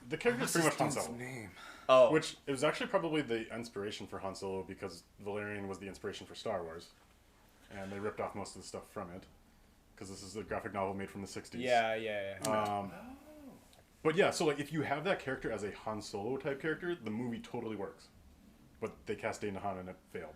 the character's pretty much Han Solo. name? Oh, Which it was actually probably the inspiration for Han Solo because Valerian was the inspiration for Star Wars, and they ripped off most of the stuff from it because this is a graphic novel made from the '60s. yeah. But yeah, so like if you have that character as a Han Solo type character, the movie totally works. But they cast Dane DeHaan and it failed.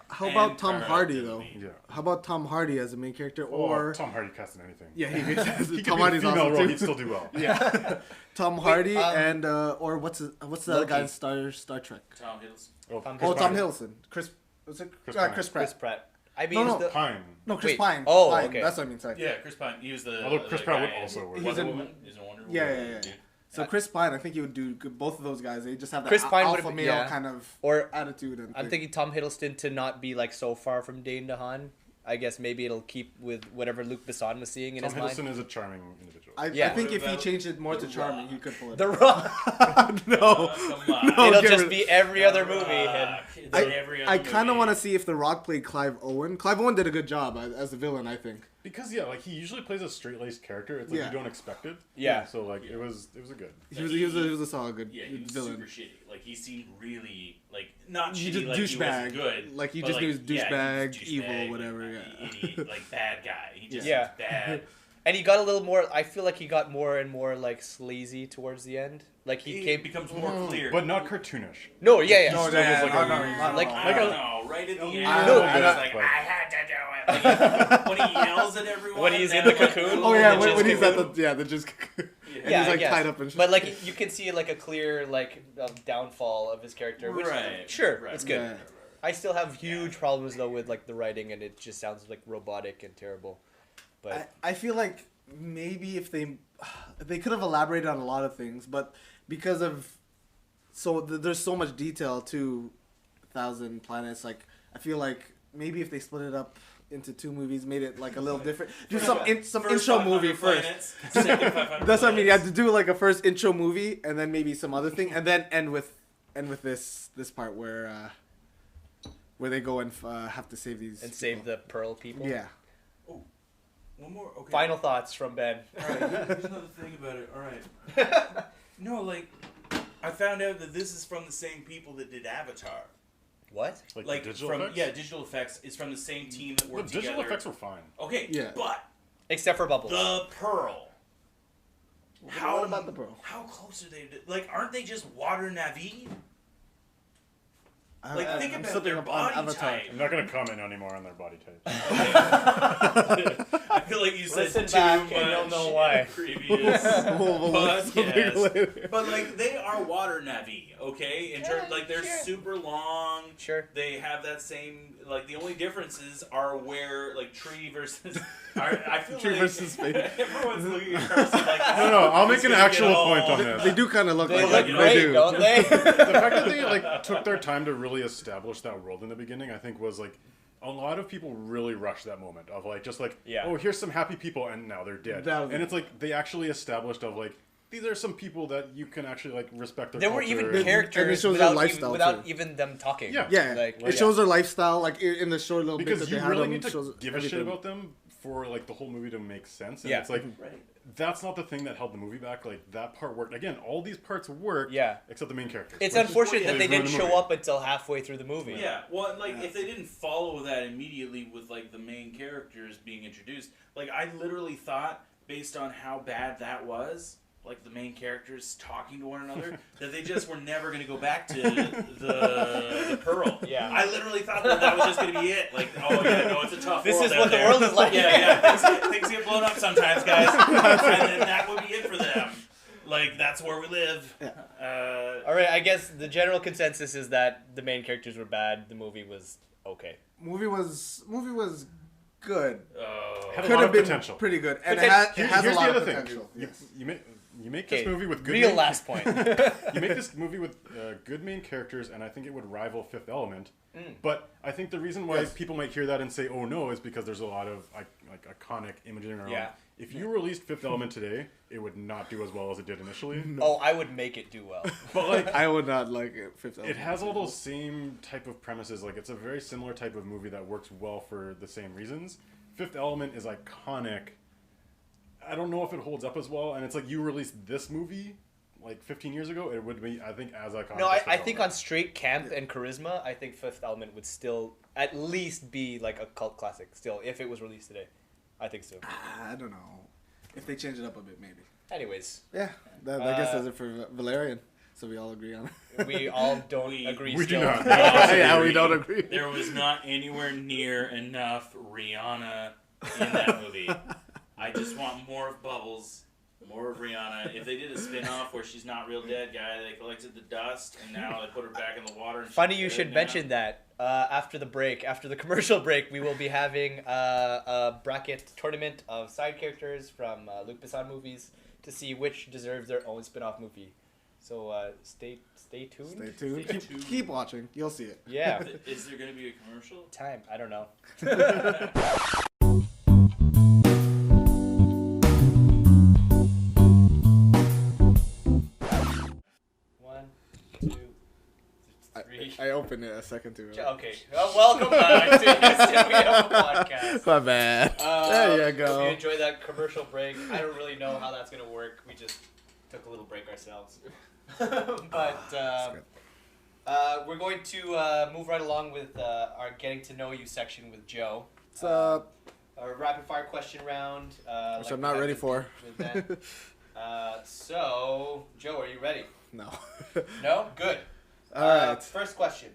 How And about Tom Cara Hardy though? Delevingne. Yeah. How about Tom Hardy as a main character, Or or Tom Hardy cast in anything. yeah, he He could Tom be Hardy's a female awesome role, too. he'd still do well. Yeah, Tom Hardy um, and or what's the other Loki. guy in Star Trek? Tom Hiddleston. Oh, Tom Chris Oh, Tom Pine. Hiddleston. Chris. Was it Chris Chris, Pine. Pratt? Chris Pratt. I mean, No, it's no. the- Pine. No, Chris Wait. Pine. Oh, Pine. okay. That's what I mean. Sorry. Yeah, Chris Pine. He was the. Although Chris the Pratt guy would in also work. He's Wonder in- Woman. He's in Wonder Woman. Yeah, yeah, yeah. dude. So Chris Pine, I think he would do both of those guys. They just have that Chris Pine would've alpha been- male yeah. kind of or attitude. And I'm thing. thinking Tom Hiddleston to not be like so far from Dane DeHaan. I guess maybe it'll keep with whatever Luc Besson was seeing in Tom his mind. Hiddleston is a charming individual. I Yeah. think What if he about changed it more The to charming, Rock? he could pull it. The off. Rock. No. Come on. No. It'll get just rid- be every other movie. And It's I, every other I kind of movie. want to see if The Rock played Clive Owen. Clive Owen did a good job as the villain, I think. Because yeah, like he usually plays a straight laced character. It's like Yeah. you don't expect it. Yeah. So like it was a good. He was a solid good Yeah, he was villain. super shitty. Like he seemed really like not He shitty. just Like he douchebag. wasn't good. Like, he but, just knew he was yeah, douchebag, he was evil, whatever, Like, yeah. idiot, like bad guy. He just Yeah. was bad. And he got a little more. I feel like he got more and more like sleazy towards the end. Like he It came. becomes more clear. But not cartoonish. No, yeah. No, yeah. that was like a no, weird- no, Like- I like don't a- know. Right at the end, I I know, was but- like, but- I had to do it. Like, when he yells at everyone. When he's and in the I'm like, cocoon? Oh yeah, The when just he's at cocoon. the just and Yeah, he's I like guess. tied up and shit. But like you can see like a clear like downfall of his character. Which, Right. Sure, Right. it's good. Yeah. I still have huge problems though with like the writing, and it just sounds like robotic and terrible. But I feel like maybe if they could have elaborated on a lot of things, but because of there's so much detail to Thousand Planets. Like I feel like maybe if they split it up into 2 movies, made it like a little different. Do some intro movie first. That's what I mean. You have to do like a first intro movie, and then maybe some other thing, and then end with this part where they go and have to save these And people. save the Pearl people. Yeah. Oh, one more. Okay. Final thoughts from Ben. All right. Here's another thing about it. All right. No, like I found out that this is from the same people that did Avatar. What? Like the digital effects? Yeah, digital effects is from the same team that The worked together. digital effects were fine. Okay, Yeah. but Except for Bubbles. the Pearl. What about the Pearl? How close are they? Like, aren't they just water Navi? Like, think I'm about slipping their up on body Avatar. type. I'm not going to comment anymore on their body types. I feel like you said Listen too back much and you'll know why. in previous We'll look something podcasts. later. But like they are water Navi, okay? In terms, Yeah, like they're sure. super long. Sure. They have that same like the only differences are where like tree versus. I feel Tree like versus space. Everyone's looking at Carson like No, I'll make he's an gonna actual get point all- on this. They do kind of look They like look that. great, They do. don't they? The fact that they like took their time to really establish that world in the beginning, I think was like a lot of people really rushed that moment of like just like Yeah. oh, here's some happy people and now they're dead. That was- And it's like they actually established of like these are some people that you can actually like respect their There were culture. even and- and it characters shows their without, lifestyle, without too. even them talking. Yeah. Yeah, Like, it shows their lifestyle, like in the short little bit because that you they have really them, need to shows give a shit everything. about them for like the whole movie to make sense. And Yeah. it's like Right. that's not the thing that held the movie back. Like that part worked. Again, all these parts worked. Yeah. Except the main characters. It's which is unfortunate what that they ruined didn't the show movie. up until halfway through the movie. Yeah, well, and, like if they didn't follow that immediately with like the main characters being introduced, like I literally thought, based on how bad that was, like the main characters talking to one another, that they just were never going to go back to the Pearl. Yeah. I literally thought that was just going to be it. Like, oh yeah, no, it's a tough This world is out what the there. world is like. Yeah, things get blown up sometimes, guys, and then that would be it for them. Like that's where we live. All right, I guess the general consensus is that the main characters were bad. The movie was okay. Movie was good. Had a Could lot have of been potential. pretty good, and Poten- it has a Here's lot the of other thing. potential. Yes. You make this Okay, movie with good real main- last point. You make this movie with good main characters, and I think it would rival Fifth Element. But I think the reason why Yes. people might hear that and say, "Oh no," is because there's a lot of like iconic imagery around. Yeah. If you released Fifth Element today, it would not do as well as it did initially. Oh, I would make it do well. But like, I would not like it. Fifth it Element. has all those same type of premises. Like, it's a very similar type of movie that works well for the same reasons. Fifth Element is iconic. I don't know if it holds up as well, and it's like you released this movie like 15 years ago, it would be, I think, as iconic. No, as I Fifth think on Element. straight camp and charisma, I think Fifth Element would still at least be like a cult classic. Still, if it was released today, I think so. I don't know. If they change it up a bit, maybe. Anyways, Yeah, I guess that's it for Valerian. So we all agree on it. we all don't We- agree. We do still. not. Yeah, we don't agree. There was not anywhere near enough Rihanna in that movie. I just want more of Bubbles, more of Rihanna. If they did a spin-off where she's not real dead guy, they collected the dust and now they put her back in the water. And she's Funny you dead should now. mention that. After the break, after the commercial break, we will be having a bracket tournament of side characters from Luc Besson movies to see which deserves their own spin-off movie. So stay tuned. Stay tuned. Stay tuned. Keep watching. You'll see it. Yeah. Is there going to be a commercial? Time. I don't know. One, two, three. I opened it a second too. Okay. Well, welcome back to Houston. We have a podcast. My bad. There you If you go. enjoy that commercial break, I don't really know how that's gonna work. We just took a little break ourselves. But we're going to move right along with our getting to know you section with Joe. What's up? Our rapid fire question round. Which like I'm we not had ready with- for. with Ben. So, Joe, are you ready? No. No? Good. All right. First question.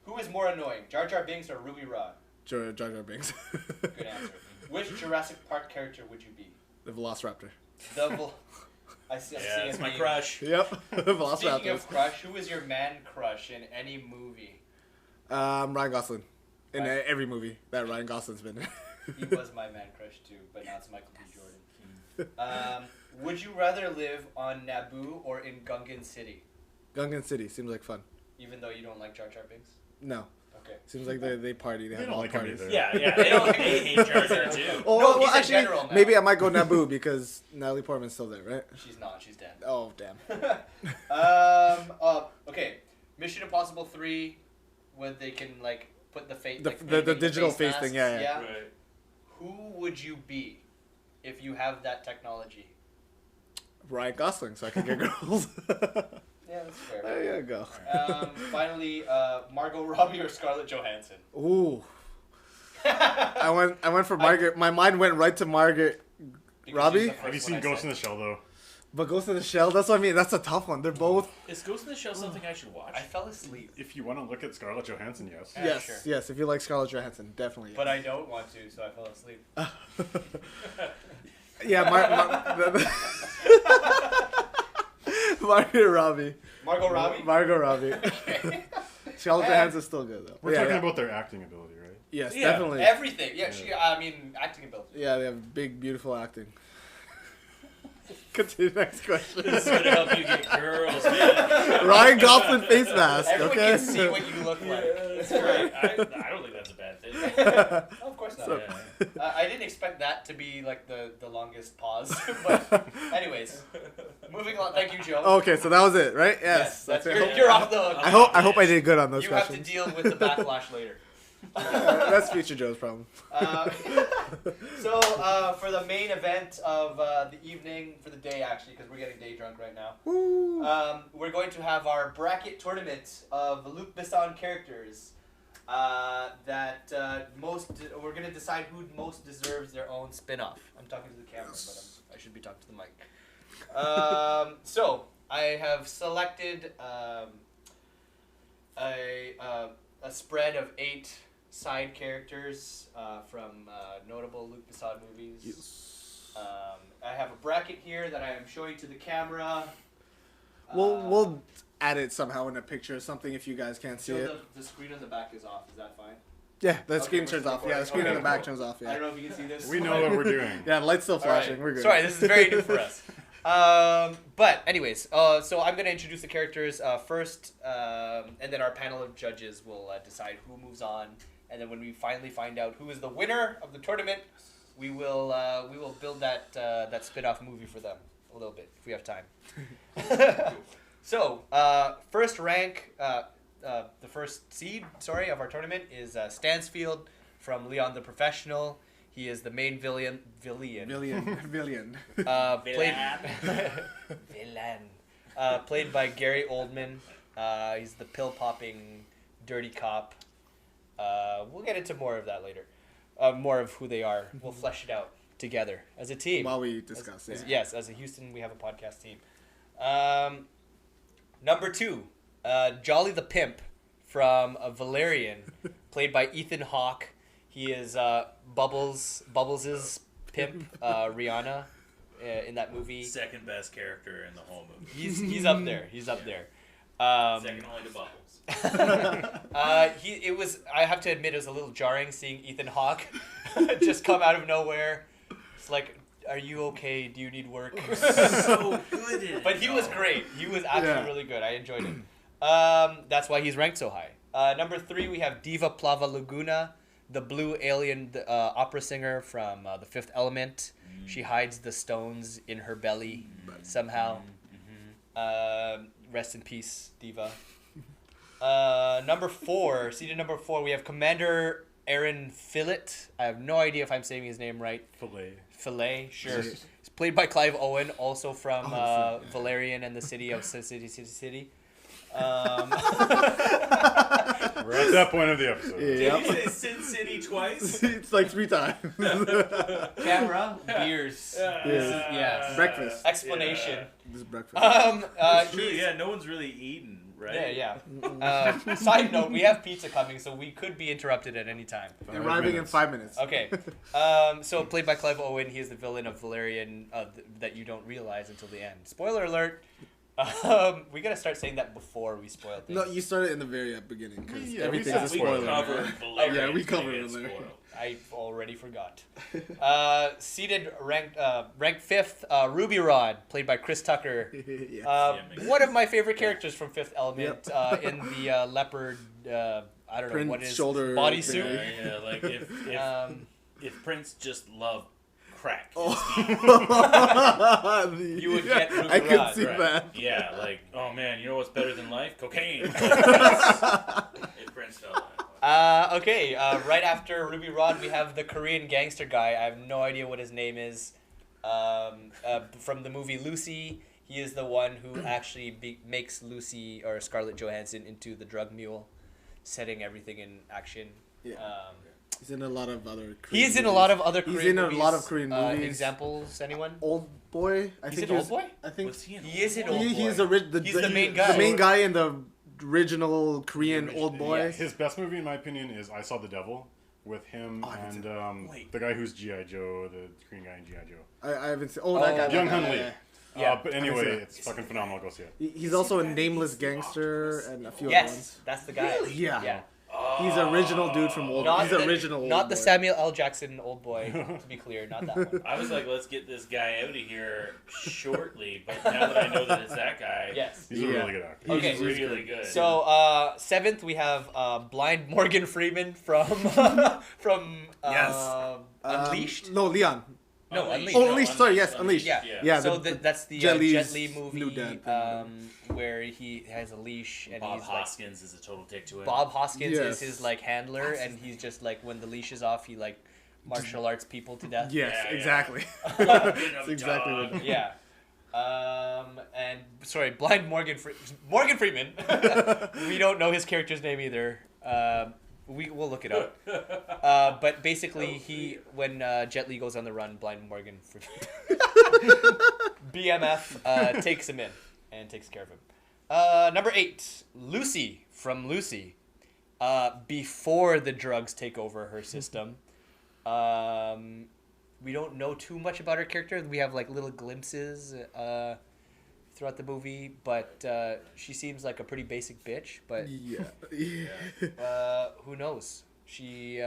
Who is more annoying, Jar Jar Binks or Ruby Rod? Jar Jar Binks. Good answer. Which Jurassic Park character would you be? The Velociraptor. The I'm Yeah, seeing it's a my meme. crush. Yep. Speaking Velociraptor. of crush, who is your man crush in any movie? Ryan Gosling. In Right. every movie that Ryan Gosling's been in. He was my man crush too, but now it's Michael B. Jordan. Would you rather live on Naboo or in Gungan City? Gungan City seems like fun. Even though you don't like Jar Jar Binks? No. Okay. Seems like they party. They have don't all like him parties. either. Yeah, they hate Jar Jar too. Oh, No, he's a actually, general now. maybe I might go Naboo because Natalie Portman's still there, right? She's not. She's dead. Oh, damn. Okay. Mission Impossible 3, when they can like put the face, The digital face thing, yeah. Yeah. Right. Who would you be if you have that technology? Ryan Gosling, so I can get girls. Yeah, that's fair. There you go. Finally, Margot Robbie or Scarlett Johansson? Ooh. I went for Margaret. My mind went right to Margaret Because Robbie? she's the first Have you one seen I Ghost said. in the Shell though? But Ghost in the Shell, that's what I mean. That's a tough one. They're both. Is Ghost in the Shell something I should watch? I fell asleep, If you want to look at Scarlett Johansson, yes. Yeah, Yes, sure. yes. If you like Scarlett Johansson, definitely. but I don't want to, so I fell asleep. Yeah, Margaret Robbie. Margot Robbie? Margot Robbie. Okay. Scarlett Johansson's still good though. We're Yeah, talking yeah. about their acting ability, right? Yes, Yeah, definitely. Everything. Yeah, acting ability. Yeah, they have big, beautiful acting. Continue next question. This is gonna help you get girls, man. Ryan Gosling face mask. Everyone Okay. can see what you look like. That's great. I don't think that's a bad thing. No, of course not. So- Yeah. I didn't expect that to be like the longest pause. But anyways, moving on. Thank you, Joe. Okay, so that was it, right? Yes. that's it. you're, you're off the hook. I hope I did good on those You questions. have to deal with the backlash later. That's future Joe's problem. So for the main event of the evening, for the day actually, because we're getting day drunk right now, Woo. we're going to have our bracket tournament of Luc Besson characters. We're going to decide who most deserves their own spin-off. I'm talking to the camera, but I should be talking to the mic. So I have selected a spread of 8 side characters from notable Luc Besson movies. Yes. I have a bracket here that I am showing to the camera. We'll add it somehow in a picture or something if you guys can't see so it. the screen on the back is off. Is that fine? Yeah, the Okay, screen we're turns still off. Yeah, the screen recording. in the back Okay, turns off. I Yeah. don't know if you can see this. We know what we're doing. Yeah, the light's still All right. flashing. We're good. Sorry, this is very new for us. But anyways, so I'm gonna introduce the characters first, and then our panel of judges will decide who moves on, and then when we finally find out who is the winner of the tournament, we will build that spin-off movie for them a little bit if we have time. So first rank, the first seed, of our tournament is Stansfield from Leon the Professional. He is the main villain. Villian. Played villain. Played by Gary Oldman. He's the pill-popping dirty cop. We'll get into more of that later. More of who they are. We'll flesh it out together as a team. While we discuss it. Yes, as a Houston, we have a podcast team. Number 2, Jolly the Pimp from Valerian, played by Ethan Hawke. He is Bubbles' pimp, Rihanna, in that movie. Second best character in the whole movie. He's up there. He's up there. Second only to Bubbles. I have to admit, it was a little jarring seeing Ethan Hawke just come out of nowhere. It's like, are you okay? Do you need work? So good in it. But he was great. He was actually Yeah. really good. I enjoyed it. That's why he's ranked so high. Number 3, we have Diva Plava Laguna, the blue alien opera singer from The Fifth Element. She hides the stones in her belly somehow. Rest in peace, Diva. Number 4, seated number 4, we have Commander Aaron Fillet. I have no idea if I'm saying his name right. Fillet, sure. It's played by Clive Owen, also from Valerian and the City of City. We're at that point of the episode. Did you say Sin City twice? It's like 3 times. Camera, beers. Yes. Breakfast. Explanation. This is breakfast. It's true, yeah, no one's really eaten, right? Yeah. Side note, we have pizza coming, so we could be interrupted at any time. Arriving in 5 minutes. Okay. So played by Clive Owen, he is the villain of Valerian that you don't realize until the end. Spoiler alert. We gotta start saying that before we spoil things. No, you started in the very beginning because Yeah, everything's we a said We spoiler. covered right? Valerian. Yeah, we covered It's Valerian. spoiled. I already forgot. Seated ranked 5th, Ruby Rod, played by Chris Tucker. Yes. One of my favorite characters from Fifth Element in the leopard I don't know Prince what is shoulder bodysuit. thing. Yeah, like if Prince just loved crack, Oh. You would get Ruby I could Rod, see right. that. Yeah, like, oh man, you know what's better than life? Cocaine. If Prince felt that way. Okay, right after Ruby Rod, we have the Korean gangster guy. I have no idea what his name is. From the movie Lucy, he is the one who actually makes Lucy or Scarlett Johansson into the drug mule, setting everything in action. Yeah. Um, He's in a lot of other. he is in a lot of other He's Korean in a movies. lot of Korean movies. Examples, anyone? Old Boy. He's in Old Boy? I think Was he in He is in Old Old Boy? Boy. he's the main guy. The main guy in the original Korean Old Boy. Yes. His best movie, in my opinion, is I Saw the Devil with him and Wait. the guy who's G.I. Joe, the Korean guy in G.I. Joe. I haven't seen. Oh, that guy. Young that guy, Hun Lee. yeah. Yeah. But I anyway, see that. it's fucking phenomenal. Go see it. He's also a Nameless Gangster and a few other Yes, ones. that's the guy. Really? Yeah. Yeah. He's the original dude from Old. Not He's the, the original. Not Old the Boy. Samuel L. Jackson Old Boy, to be clear, not that one. I was like, let's get this guy out of here shortly. But now that I know that it's that guy, Yes. He's a Yeah. really good actor. Okay. he's really good. So, seventh, we have blind Morgan Freeman from Unleashed. No, Leon. No, Unleashed. Oh, Unleashed, sorry, yes, Unleashed. Yeah. Yeah, So the- that's the Jet Li's Jet Li new movie dad where he has a leash and Bob he's like Hoskins is a total dick to him. Bob Hoskins Yes. is his like handler and he's just like when the leash is off he like martial arts people to death. Yes, Yeah, yeah. exactly. That's exactly what- Yeah. And sorry, blind Morgan Freeman. We don't know his character's name either. We'll look it up. But basically, when Jet Li goes on the run, blind Morgan Freeman, BMF takes him in and takes care of him. Number 8, Lucy from Lucy. Before the drugs take over her system. We don't know too much about her character. We have like little glimpses throughout the movie, but she seems like a pretty basic bitch. But Yeah. who knows? She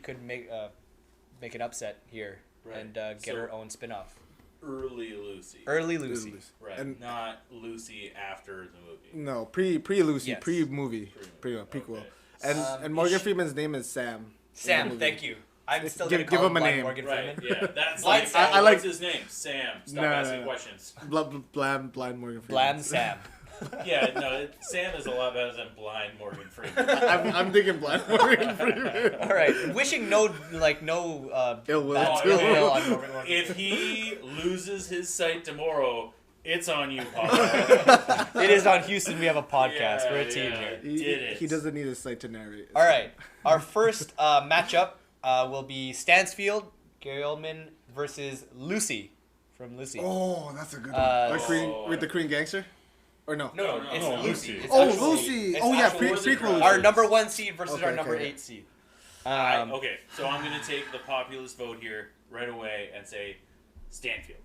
could make an upset here Right. and get So- her own spin-off. Early Lucy. Early Lucy. Right. And- Not Lucy after the movie. No, pre Lucy, Yes. pre movie, Pre-movie, prequel. okay. And Morgan is she- Freeman's name is Sam. in the Sam, movie. thank you. I'm still Give- gonna give call him a blind name. Morgan Right, Freeman. yeah. That's Blind like, Sam. I like- what's his name? Sam. Stop No, asking no. questions. Blind Morgan Freeman. Blam Sam. Yeah, no, Sam is a lot better than blind Morgan Freeman. I'm thinking Blind Morgan Freeman. All right, wishing no Ill will. bad Oh, ill yeah. will on Morgan Freeman. If he loses his sight tomorrow, it's on you, Papa. It is on Houston. We have a podcast. Yeah, We're a team yeah. here. Did it. He doesn't need a sight to narrate. All right. Our first matchup will be Stansfield, Gary Oldman versus Lucy from Lucy. Oh, that's a good one. Uh, With the Korean gangster? Or no? No, no, it's no, Lucy. Lucy. It's Oh, actual- Lucy. it's Oh, yeah, actual Lucy. prequel Lucy. Our number 1 seed versus Okay, our number okay. 8 seed. Okay, so I'm going to take the populist vote here right away and say Stanfield.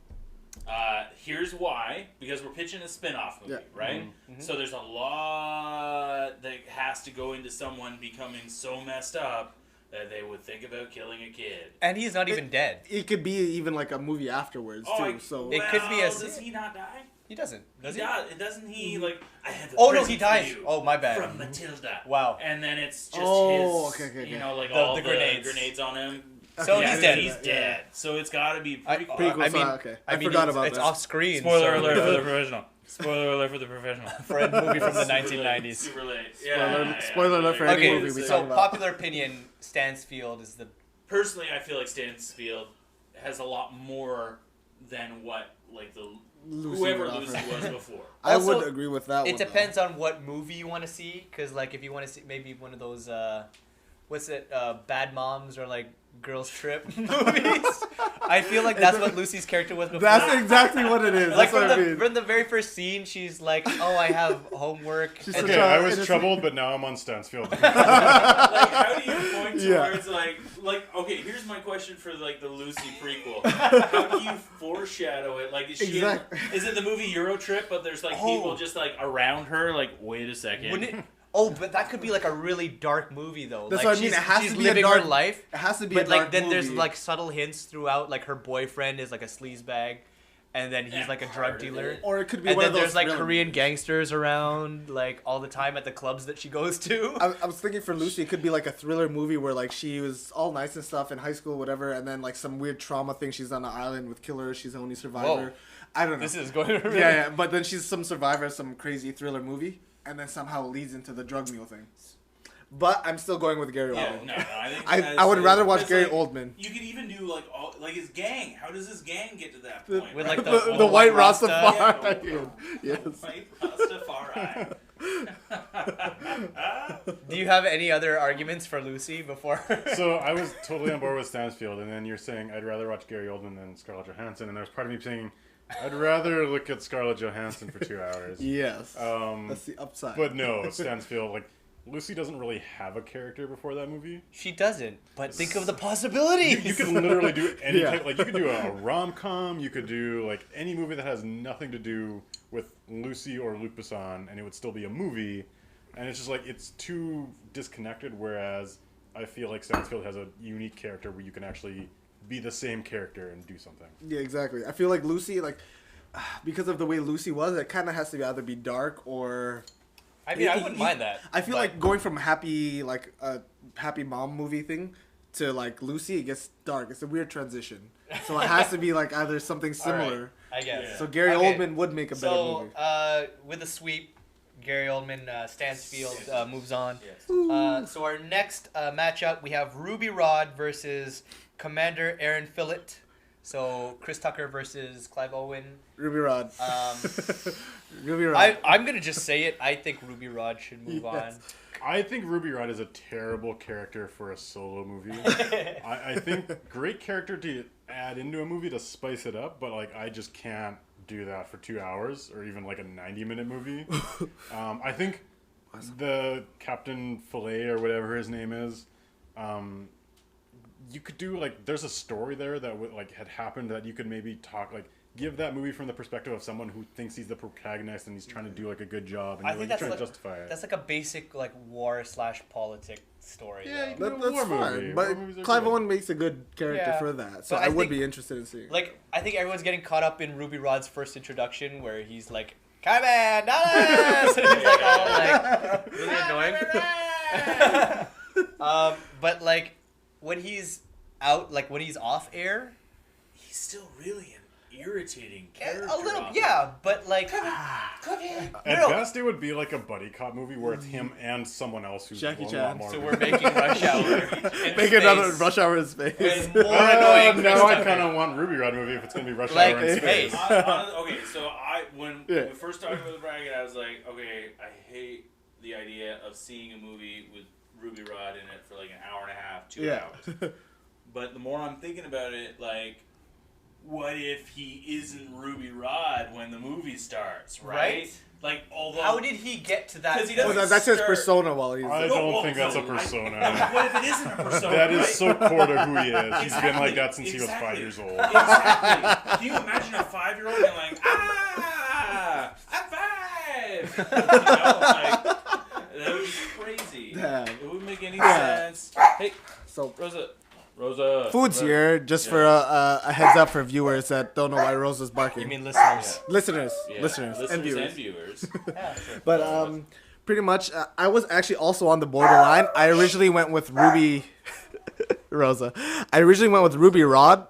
Here's why. Because we're pitching a spin-off movie, Yeah. right? Mm-hmm. So there's a lot that has to go into someone becoming so messed up that they would think about killing a kid. And he's not even dead. It could be even like a movie afterwards, too. So It could be a- Does he not die? He doesn't. Does he? Doesn't he, like, I have a Oh, no, present he for dies. you Oh, my bad. From Matilda. Wow. And then it's just Oh, his, okay, you know, like The- all the the grenades. grenades on him. So Yeah, he's dead. He's dead. So it's got to be pretty cool. Pretty cool. I mean, okay. I forgot it's, about it's that. off screen. Spoiler so- alert for the professional. Spoiler alert for the professional. for a movie from the 1990s. Super late. Spoiler alert for any Okay, movie we so talk about. popular opinion, Stansfield is the Personally, I feel like Stansfield has a lot more than what like the Lucy whoever would Lucy offer. was before. I Also, would agree with that one. It depends on what movie you want to see, because like if you want to see maybe one of those what's it, Bad Moms or like Girls Trip movies. I feel like that's what Lucy's character was before. That's exactly what it is. like That's what I mean. from the very first scene, she's like, "Oh, I have homework." She's and such Okay, a- I was innocent- troubled, but now I'm on Stansfield. Like, how do you point Yeah. towards like okay? Here's my question for like the Lucy prequel. How do you foreshadow it? Like, is she? Exactly. Is it the movie Euro Trip? But there's like people just like around her. Like, wait a second. Wouldn't it? Oh, but that could be like a really dark movie though. That's like what I mean, she's, it has she's to be a living dark- her life. It has to be But a like dark then there's movie. like subtle hints throughout. Like her boyfriend is like a sleazebag, and then he's like a drug dealer. Or it could be And one then of those there's like thriller Korean movies. gangsters around like all the time at the clubs that she goes to. I was thinking for Lucy, it could be like a thriller movie where like she was all nice and stuff in high school, whatever, and then like some weird trauma thing. She's on an island with killers. She's the only survivor. Whoa. I don't know. This is going to really... Yeah, but then she's some survivor, of some crazy thriller movie, and then somehow it leads into the drug mule thing. But I'm still going with Gary Yeah, Oldman. no, I think I would rather watch because, Gary like, Oldman. You could even do like all like his gang. How does his gang get to that point? With, right? like, The white Rasta. Rastafari. Yes. White Rastafari. Do you have any other arguments for Lucy before? So I was totally on board with Stansfield, and then you're saying I'd rather watch Gary Oldman than Scarlett Johansson, and there's part of me saying I'd rather look at Scarlett Johansson for 2 hours. Yes. That's the upside. But no, Stansfield, like, Lucy doesn't really have a character before that movie. She doesn't, but think of the possibilities. You could literally do any Yeah. type, like, you could do a rom-com, you could do, like, any movie that has nothing to do with Lucy or Luc Besson, and it would still be a movie. And it's just, like, it's too disconnected, whereas I feel like Stansfield has a unique character where you can actually be the same character and do something. Yeah, exactly. I feel like Lucy, like, because of the way Lucy was, it kind of has to either be dark or... I mean, I wouldn't mind that. I feel but- like going from happy, like, a happy mom movie thing to, like, Lucy, it gets dark. It's a weird transition. So it has to be, like, either something All right, similar. I guess. Yeah. So Gary Okay. Oldman would make a better So, movie. with a sweep, Gary Oldman, Stansfield moves on. Yes. So our next matchup, we have Ruby Rod versus Commander Aaron Fillett. So Chris Tucker versus Clive Owen. Ruby Rod. Um, Ruby Rod. I'm gonna just say it. I think Ruby Rod should move Yes. on. I think Ruby Rod is a terrible character for a solo movie. I think great character to add into a movie to spice it up, but like I just can't do that for 2 hours or even like a 90-minute movie. I think the Captain Filet or whatever his name is, you could do like there's a story there that would like had happened that you could maybe talk like give that movie from the perspective of someone who thinks he's the protagonist and he's trying to do like a good job and I you're, think like, that's trying to like justify it. that's like a basic like war/politic story. Yeah, though. you That's War fine. movie. But War movies are Clive good. Owen makes a good character Yeah. for that. So But I, I would think- be interested in seeing it. Like I think everyone's getting caught up in Ruby Rod's first introduction where he's like, "Carmen, Dallas!" and he's like all like really annoying. But like when he's out, like when he's off air, He's still really an irritating a character. little, off yeah. But like, At no. best, it would be like a buddy cop movie where it's him and someone else who's Jackie a lot Chan. more. So we're making Rush Hour. in Make space. another Rush Hour in space. And more annoying. Now I Chris kind Tucker. of want Ruby Rod movie if it's gonna be Rush Like, Hour in hey. space. Okay, so when Yeah. we first talked about the bracket, I was like, okay, I hate the idea of seeing a movie with Ruby Rod in it for like an hour and a half, 2 Yeah. hours. But the more I'm thinking about it, like, what if he isn't Ruby Rod when the movie starts, right? Right. Like, although How did he get to that? 'Cause he Well, doesn't that's his start- persona while he's... I No, don't well, think that's a no, persona. what if it isn't a persona? That is right? so core to who he is. He's been like Exactly, that since he was 5 exactly. years old. Exactly. Can you imagine a 5-year-old being like, I'm 5? You know, like, that would be crazy. Damn. It wouldn't make any Yeah. sense. Hey, So Rosa. Food's here, just for a heads up for viewers that don't know why Rosa's barking. You mean listeners? listeners, Yeah, listeners, and viewers. Yeah, sure. But pretty much, I was actually also on the borderline. I originally went with Ruby Rosa. I originally went with Ruby Rod,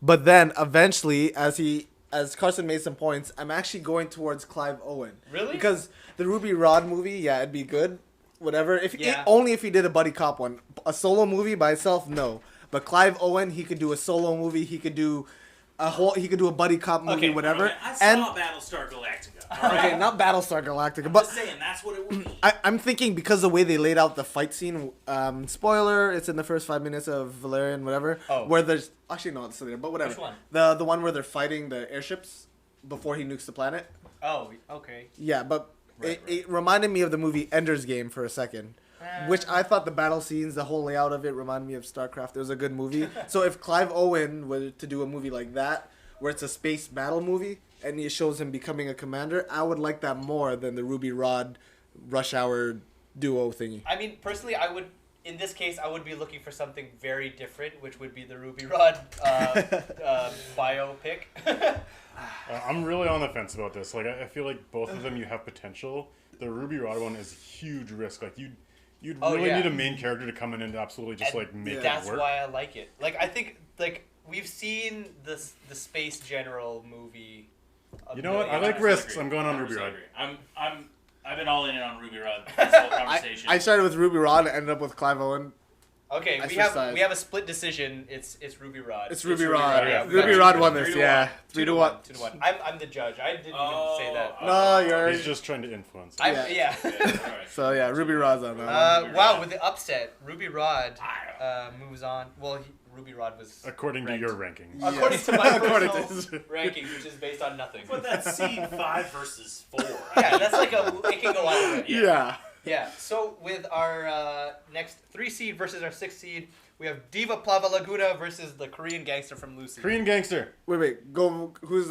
but then eventually, as Carson made some points, I'm actually going towards Clive Owen. Really? Because the Ruby Rod movie, yeah, it'd be good. Whatever. Yeah. Only if he did a buddy cop one. A solo movie by itself, no. But Clive Owen, he could do a solo movie. He could do he could do a buddy cop movie, Okay, whatever. I saw Battlestar Galactica. All right? Okay, not Battlestar Galactica, I'm but just saying, that's what it would be. I'm thinking because the way they laid out the fight scene. Spoiler: it's in the first 5 minutes of Valerian, whatever. Oh. Where there's actually no, it's there, but whatever. Which one? The one where they're fighting the airships before he nukes the planet. Oh, okay. Yeah, but Right, it reminded me of the movie Ender's Game for a second. Which I thought the battle scenes, the whole layout of it reminded me of StarCraft. It was a good movie. So if Clive Owen were to do a movie like that, where it's a space battle movie, and it shows him becoming a commander, I would like that more than the Ruby Rod Rush Hour duo thingy. I mean, personally, I would in this case, I would be looking for something very different, which would be the Ruby Rod biopic. I'm really on the fence about this. Like, I feel like both of them you have potential. The Ruby Rod one is huge risk. Like, you'd really need a main character to come in and absolutely just make it work. That's why I like it. Like, I think we've seen the Space General movie. You know what? I like risks. I'm going on Ruby Rod. I've been all in on Ruby Rod this whole conversation. I started with Ruby Rod and ended up with Clive Owen. Okay, we have a split decision. It's Ruby Rod. It's Ruby Rod. Yeah, Ruby Rod won this. 3-1. 2-1. I'm the judge. I didn't even say that. No, you're. He's just trying to influence. Yeah. So yeah, Ruby Rod's on that. Wow, with the upset, Ruby Rod moves on. Well, Ruby Rod was according to your rankings. According to my personal ranking, which is based on nothing. But that's seed 5 versus 4. Yeah, that's like it can go either way. Yeah. Yeah. So with our next 3 seed versus our 6 seed, we have Diva Plava Laguna versus the Korean gangster from Lucy. Korean gangster. Wait. Go. Who's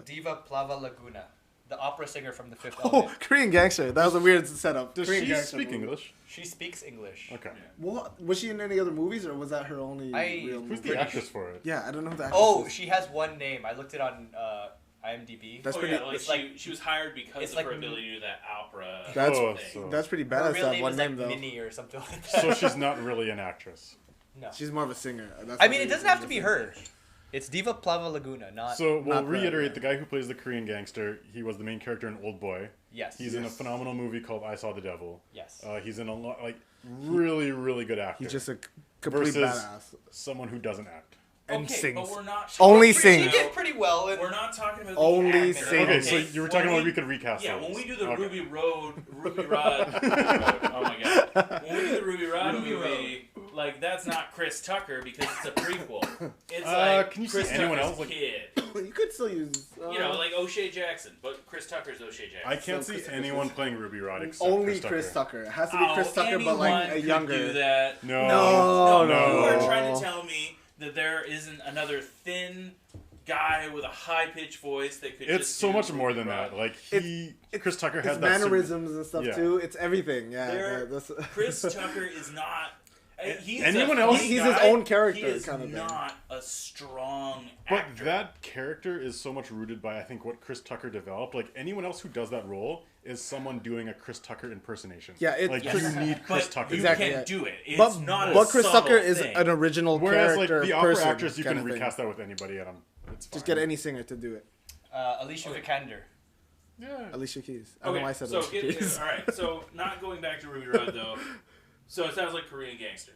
Diva Plava Laguna, the opera singer from The Fifth Oh, Element. Korean gangster. That was a weird setup. Does Korean she gangster speak movie. English? She speaks English. Okay. What was she in any other movies, or was that her only real Who's movie? the actress for it? Yeah, I don't know who the actress Oh, is. she has one name. I looked it on IMDb. That's pretty. She was hired because of her ability to do that opera. That's pretty Her badass. real That name one is name like though. Minnie or something like that. So she's not really an actress. No. She's more of a singer. That's I what mean, it is doesn't have to be her. It's Diva Plava Laguna, not. So we'll not reiterate: that, the guy who plays the Korean gangster, he was the main character in Old Boy. Yes. He's in a phenomenal movie called I Saw the Devil. Yes. He's in a lot really, really good actor. He's just a complete versus badass. someone who doesn't act. And okay, sings. but we're not Only She sings. did pretty well. We're not talking about Only the acting. sings. Okay, so you were talking When about we could recast. Yeah, those. when we do the Okay. Ruby Rod. Oh my god! When we do the Ruby Rod movie, like that's not Chris Tucker because it's a prequel. It's like can you Chris see anyone Tucker's else? Like, kid. You could still use. You know, like O'Shea Jackson, but Chris Tucker's O'Shea Jackson. I can't So see Chris anyone Tucker. playing Ruby Rod except Only Chris Tucker. It has to be Chris Tucker, but like a anyone younger. could do that. No. You No. are trying to tell me that there isn't another thin guy with a high-pitched voice that could It's just so do much more Ruby than Rod. that. Like Chris Tucker His has that mannerisms and stuff yeah. too. It's everything. Yeah. There- Chris Tucker is not. Anyone else? He's his own character, He is kind of thing. not a strong But actor. that character is so much rooted by I think what Chris Tucker developed. Like anyone else who does that role is someone doing a Chris Tucker impersonation. Yeah, like yes. you need Chris but Tucker. you Exactly, can't yeah. do it. It's But not but a Chris subtle Tucker is thing. an original Whereas like character the opera person. actress, you can kind of thing. recast that with anybody, and it's fine. Just get any singer to do it. Alicia Vikander. Yeah. Alicia Keys. I don't know why I said so Alicia Keys. all right. So not going back to Ruby Rod though. So it sounds like Korean gangster.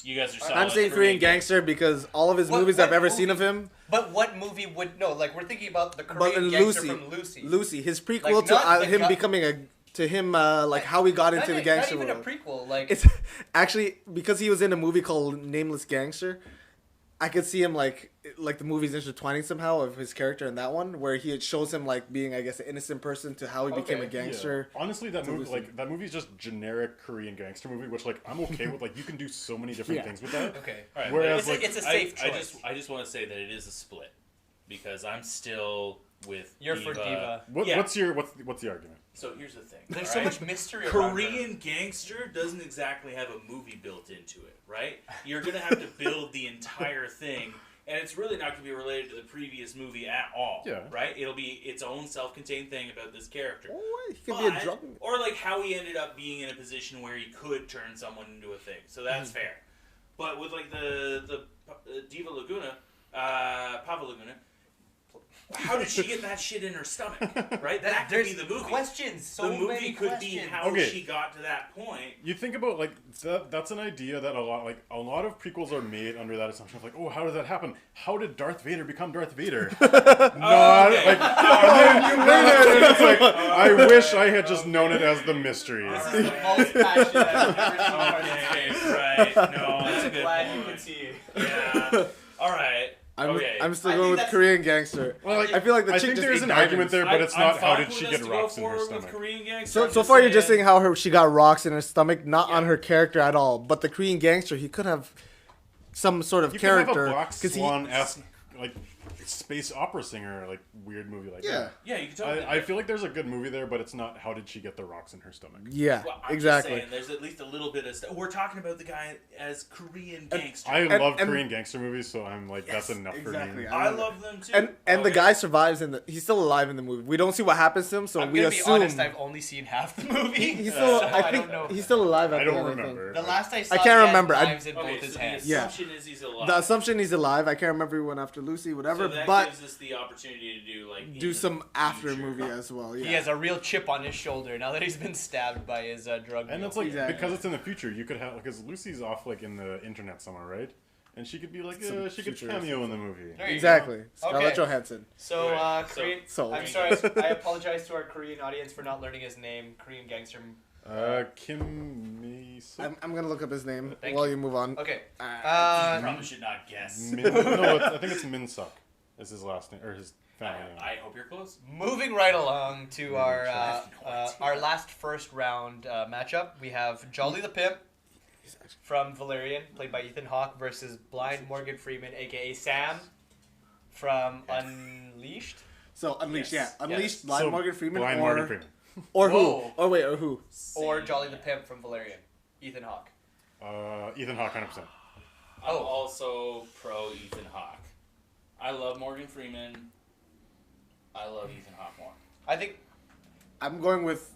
You guys are solid. I'm saying Korean gangster because all of his movies what I've ever movie? seen of him. But what movie would no? Like we're thinking about the But Korean in gangster Lucy, from Lucy. Lucy, his prequel Like, to not the him guy- becoming like how he got into the gangster Not even world. a prequel. Like It's actually because he was in a movie called Nameless Gangster. I could see him like the movies intertwining somehow of his character in that one, where he shows him like being, I guess, an innocent person to how he became a Okay. gangster. Yeah. Honestly, that movie, Lucy. like that movie, is just generic Korean gangster movie, which like I'm okay with. Like you can do so many different Yeah. things with that. okay. All right, Whereas, It's, like, it's a safe choice. I just want to say that it is a split because I'm still with You're for Diva. What's the argument? So here's the thing. There's all so right? much mystery around her. Korean gangster doesn't exactly have a movie built into it, right? You're gonna have to build the entire thing, and it's really not gonna be related to the previous movie at all. Yeah. Right? It'll be its own self-contained thing about this character. Oh, he could be a drug. Or like how he ended up being in a position where he could turn someone into a thing. So that's fair. But with like the Diva Laguna, Pava Laguna, how did she get that shit in her stomach? Right? That could There's be the movie. questions. So The movie many could questions. be how Okay. she got to that point. You think about like that's an idea that a lot of prequels are made under that assumption of like, oh, how did that happen? How did Darth Vader become Darth Vader? Okay. It's like I wish I had just known it as the mystery. This is the most passionate I've ever seen. Okay, right. No, that's a good Glad you point. can see. Yeah. All right. I'm still I going think with that's- Korean gangster. Well, like, I feel like the I chick think just there's ate an diamonds. argument there, but it's not I'm how fine did with she us get to go rocks in her forward with stomach. Korean gangster. So I'm so just far you're just saying how she got rocks in her stomach, not on her character at all. But the Korean gangster, he could have some sort of You character can have a Black he Swan-esque like space opera singer, like weird movie like Yeah. that. Yeah, you can totally. I feel like there's a good movie there, but it's not how did she get the rocks in her stomach. Yeah, Well, I'm exactly. Just saying, there's at least a little bit of stuff. We're talking about the guy as Korean gangster. I love and- Korean gangster movies, so I'm like, Yes, that's enough exactly. for me. I love them too. And the Okay. guy survives he's still alive in the movie. We don't see what happens to him, so I'm we gonna be assume honest. I've only seen half the movie. he's still. so I think don't know. he's still alive. At I the don't end, think. remember. The last I saw, can't he had remember. knives in Okay, both his so hands. the assumption is he's alive. The assumption he's alive. I can't remember who went after Lucy, whatever. so that but gives us the opportunity to do like do in some the after future. movie as well. Yeah. He has a real chip on his shoulder now that he's been stabbed by his drug And deal. it's like Exactly. because it's in the future, you could have because Lucy's off like in the internet somewhere, right? And she could be like Some she could future cameo in the movie. There you Exactly. go. Scarlett Okay. Johansson. So, Right. Korean. So- I'm sorry. I apologize to our Korean audience for not learning his name. Korean gangster. Kim Mi-suk? I'm gonna look up his name Thank while you move on. Okay. You Uh, probably should not guess. I think it's Min-suk. Is his last name or his family name? I hope you're close. moving right along to our I have no idea. our last first round matchup, we have Jolly the Pimp from Valerian, played by Ethan Hawke, versus Blind Morgan Freeman, aka Sam, from Unleashed. So Unleashed, Yes. yeah, Unleashed, Yes. Blind So, Morgan Freeman, Blind or Morgan Freeman. or who? Whoa. Or who? Or Same. Jolly the Pimp from Valerian, Ethan Hawke. Ethan Hawke, 100%. I'm Oh. also pro Ethan Hawke. I love Morgan Freeman. I love Ethan Hawke more. I think. I'm going with.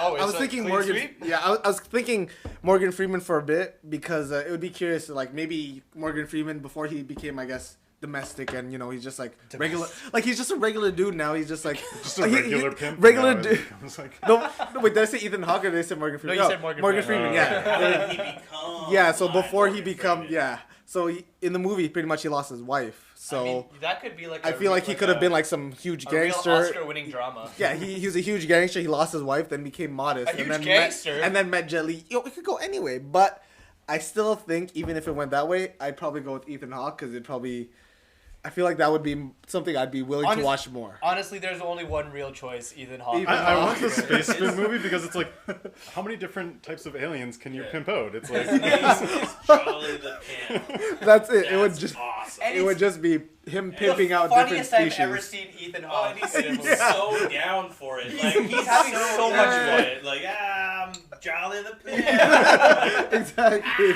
Oh, I was it's a thinking clean Morgan. sweep? Yeah, I was thinking Morgan Freeman for a bit because it would be curious to like maybe Morgan Freeman before he became, I guess, domestic and he's just like regular, like he's just a regular dude now. He's just like Just a regular pimp. regular now it dude. becomes like- No, wait, did I say Ethan Hawke or did I say Morgan Freeman? you said Morgan Freeman. Freeman. Oh, Yeah. How did he become? Yeah, so Blind before he Morgan become, Freeman? yeah. So in the movie, pretty much he lost his wife. So I mean, that could be like. I feel like he could have been like some huge a real gangster. Oscar-winning drama. Yeah, he was a huge gangster. He lost his wife, then became modest, A and huge then gangster? and then met Jet Li. It could go anyway, but I still think even if it went that way, I'd probably go with Ethan Hawke because it'd probably. I feel like that would be something I'd be willing to watch more. Honestly, there's only one real choice: Ethan Hawke. Ethan I want the Hawke. space spin movie because it's like, how many different types of aliens can you Yeah. pimp out? It's like, His name is Jolly the Pimp. That's it. It would That's just awesome. And it would just be him pimping the out different funniest I've species. ever seen Ethan Oh, Hawke. and he's, in a he's movie. so down for it. Like He's having so much into fun. it. Like, I'm Jolly the Pimp. Exactly.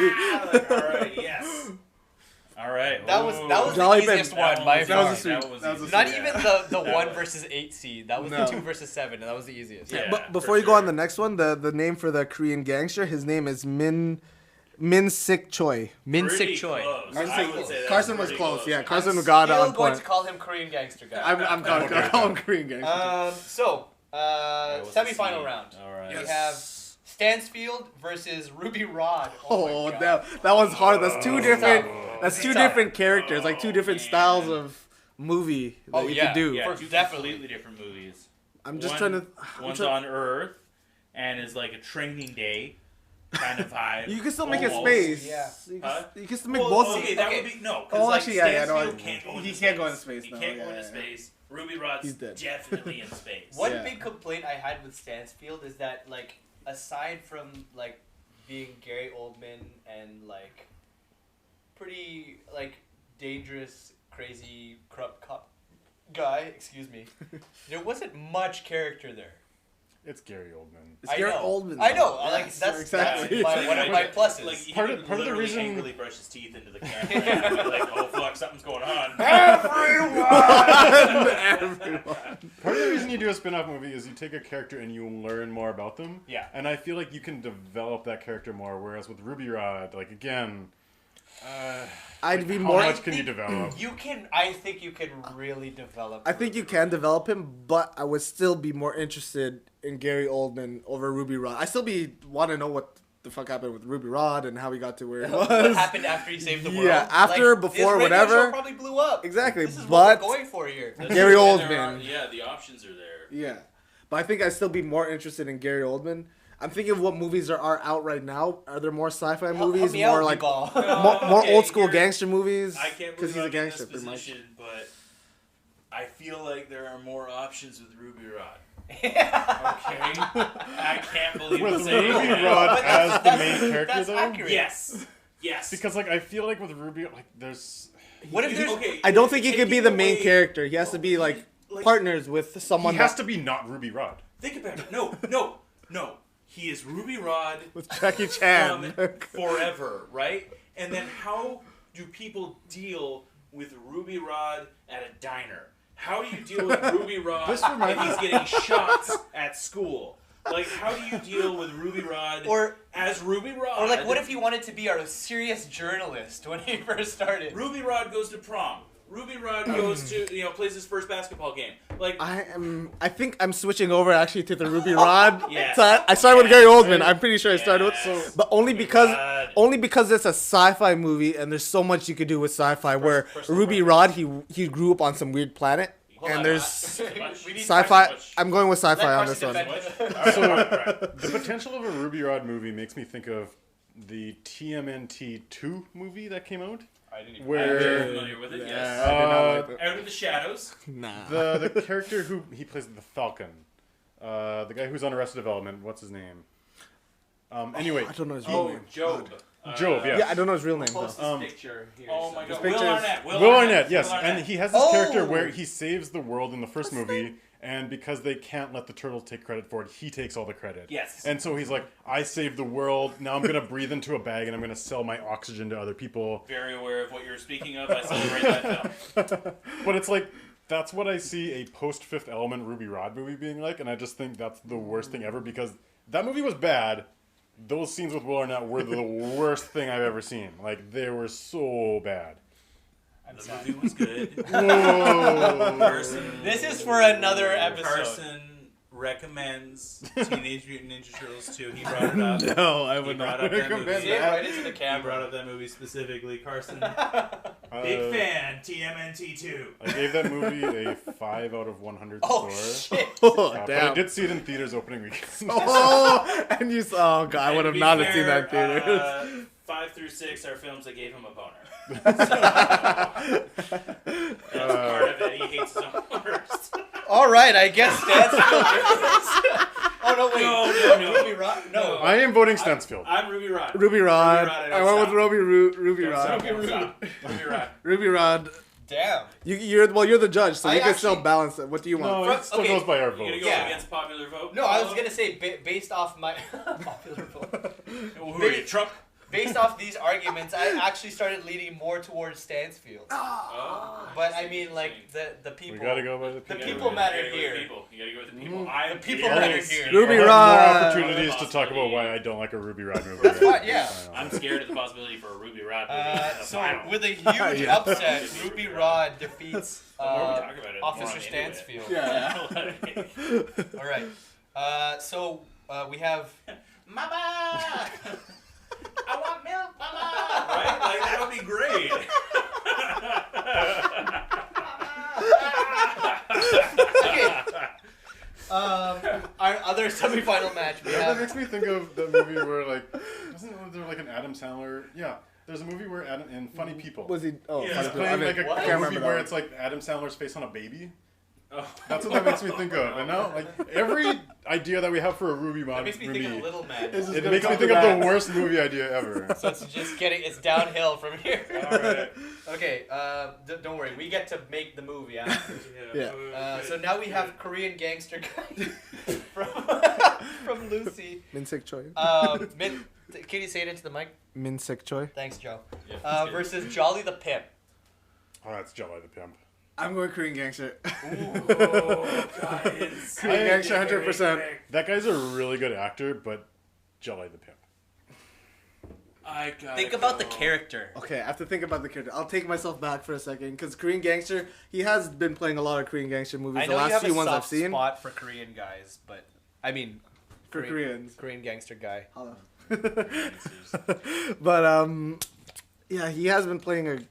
Like, all right, yes. All right. That was Jolly the easiest Pimp. one by That was far. a sweet- that was a Not sweet. even the That 1 was- versus 8 seed. That was No. the 2 versus 7, and that was the easiest. Yeah. But for before you go on sure. the next one, the name for the Korean gangster, his name is Min Sik Choi. Min Pretty Sik Choi. close. Min I Sik- would say that's Carson was pretty close. Yeah, Carson I'm got still on going point. to call him Korean gangster guy. I'm gonna call him Korean gangster. So, what's the semi-final seed? round. All right. We have Stansfield versus Ruby Rod. Oh, my God. that one's hard. That's two different. That's It's two tough. different characters, like two different man. styles of movie that Oh, you yeah, could do. Yeah, For two definitely. completely different movies. I'm just One- trying to. One's on Earth and is like a training day kind of vibe. You can still make it almost. space. Yeah. You can still make Well, both. okay, that okay. would be no. 'Cause Oh, like actually, yeah, no, Stansfield can't go he into can't go into space, He no, can't go yeah, into yeah. space. Ruby Rod's He's dead. definitely in space. One Yeah. big complaint I had with Stansfield is that, like, aside from, like, being Gary Oldman and, like, pretty, like, dangerous, crazy, corrupt cop guy, excuse me, there wasn't much character there. it's Gary Oldman. It's I Gary know. Oldman. I know. though. Like, Yes, that's exactly. one of my pluses. Like, he Part would of the literally reason- angrily brush his teeth into the camera and be like, "Oh fuck, something's going on." Everyone. Part of the reason you do a spin-off movie is you take a character and you learn more about them. Yeah. And I feel like you can develop that character more, whereas with Ruby Rod, like, again... I'd be how more. much can you develop? I think you can really develop. I think you can develop him, but I would still be more interested in Gary Oldman over Ruby Rod. I still want to know what the fuck happened with Ruby Rod and how he got to where he was. What happened after he saved the world? Yeah, after, Like, before, his radio whatever. show probably blew up. Exactly, This is but what we're going for here. Gary And there Oldman. are- yeah, the options are there. yeah, but I think I'd still be more interested in Gary Oldman. I'm thinking of what movies are out right now. Are there more sci-fi movies, Help me more out, like Ball. more Okay, old school you're- gangster movies? I can't Because believe he's a I'm gangster, in this pretty much. position, but I feel like there are more options with Ruby Rod. Okay, I can't believe With I'm saying Ruby that. Rod But as the main character, that's though? accurate. Yes, yes. Because, like, I feel like with Ruby, like, there's... What if there's I don't think he could be the main away- character. He has to be like partners with someone. He has to be not Ruby Rod. Think about it. No. He is Ruby Rod with Jackie Chan. forever, right? And then how do people deal with Ruby Rod at a diner? How do you deal with Ruby Rod if he's getting shots at school? Like, how do you deal with Ruby Rod as Ruby Rod? Or like, what if he wanted to be a serious journalist when he first started? Ruby Rod goes to prom. Ruby Rod goes to, plays his first basketball game. Like, I think I'm switching over actually to the Ruby Rod Yes. side. I started with Gary Oldman. I'm pretty sure I started Yes. with, but only because it's a sci-fi movie and there's so much you could do with sci-fi. Where Ruby Rod, he grew up on some weird planet, and there's we need sci-fi. much. I'm going with sci-fi Let on this Carson one. defend it. The potential of a Ruby Rod movie makes me think of the TMNT 2 movie that came out. I'm very Where familiar with it, Yeah, yes. I did not like that. Out of the Shadows. Nah. the character who he plays the Falcon, the guy who's on Arrested Development, what's his name? Anyway, I don't know his real name. Job. Job, yeah. Yeah, I don't know his real name though. Closest picture here. Oh my god. picture Will is- Arnett. Will Arnett, yes, Will Arnett. and he has this Oh! character where he saves the world in the first movie, and because they can't let the turtles take credit for it, he takes all the credit. Yes. And so he's like, I saved the world, now I'm gonna breathe into a bag and I'm gonna sell my oxygen to other people. Very aware of what you're speaking of. I celebrate that film. But it's like, that's what I see a post Fifth Element Ruby Rod movie being like, and I just think that's the worst thing ever because that movie was bad. Those scenes with Will Arnett were the worst thing I've ever seen. Like, they were so bad. The movie was good. Whoa. Carson, This is for another episode. Carson recommends Teenage Mutant Ninja Turtles 2. He brought it up. No, I He would brought not up that recommend movie. See it that. right into the He brought camera. up that movie specifically. Carson, big fan. TMNT 2. I gave that movie a 5 out of 100 Oh score. shit! Oh, But I damn. did see it in theaters opening weekend. Oh, and you saw. Oh, God, I would have And to be not fair, seen that in theaters. 5 through 6 are films that gave him a boner. That's part of it. He hates his own worst. All right, I guess Stansfield. Oh no, wait. No. Ruby Rod? No. I am voting Stansfield. I'm Ruby Rod. Ruby Rod. Rod, I went with stop. Ruby Don't Rod. stop, don't stop. Ruby Rod. Ruby Rod. Damn. You're the judge, so I you can still actually- balance it. What do you No, want? it still okay, goes by our You're gonna vote. go Yeah. against popular vote? No, I was gonna say based off my popular vote. Who are you, Trump? Based off these arguments, I actually started leaning more towards Stansfield. Oh. But I mean, like the people. We gotta go by the The people. people matter here. You gotta go with the people. I'm The people here. matter here. Ruby I'll have Rod. more opportunities to talk about why I don't like a Ruby Rod movie. That's fine, yeah. I'm scared of the possibility for a Ruby Rod movie. in the So final. with a huge Yeah. upset, Ruby Rod defeats The more we talk about it, the more Officer I'm into Stansfield. Yeah. All right. So we have Mama! I want milk, Mama! Right? Like, that would be great. our other semifinal match. We That have makes me think of the movie where, like, wasn't there like an Adam Sandler? Yeah, there's a movie where Adam in Funny People. Was he? Oh, Yeah. He's Funny playing People. like a What? I can't movie remember where that it's like Adam Sandler's face on a baby. Oh. That's what that makes me think of. And now, like, every idea that we have for a Ruby that Rod makes me movie, think of Little Man. Is it gonna makes me come think to of that. the worst movie idea ever. So it's just it's downhill from here. All right. Okay. Don't worry. We get to make the movie after. Yeah. So now we have Korean gangster guy from Lucy. Min-sik Choi. Can you say it into the mic? Min-sik Choi. Thanks, Joe. Yeah, Versus Jolly the Pimp. Oh, that's Jelly the Pimp. I'm going Korean Gangster. Oh, guys. Korean Gangster, 100%. That guy's a really good actor, but Jelly the Pimp. I gotta Think about the go. character. Okay, I have to think about the character. I'll take myself back for a second, because Korean Gangster, he has been playing a lot of Korean Gangster movies. I The know you last have few a ones I've soft seen. spot for Korean guys, but I mean, For Koreans. Korean gangster guy. Hello. But yeah, he has been playing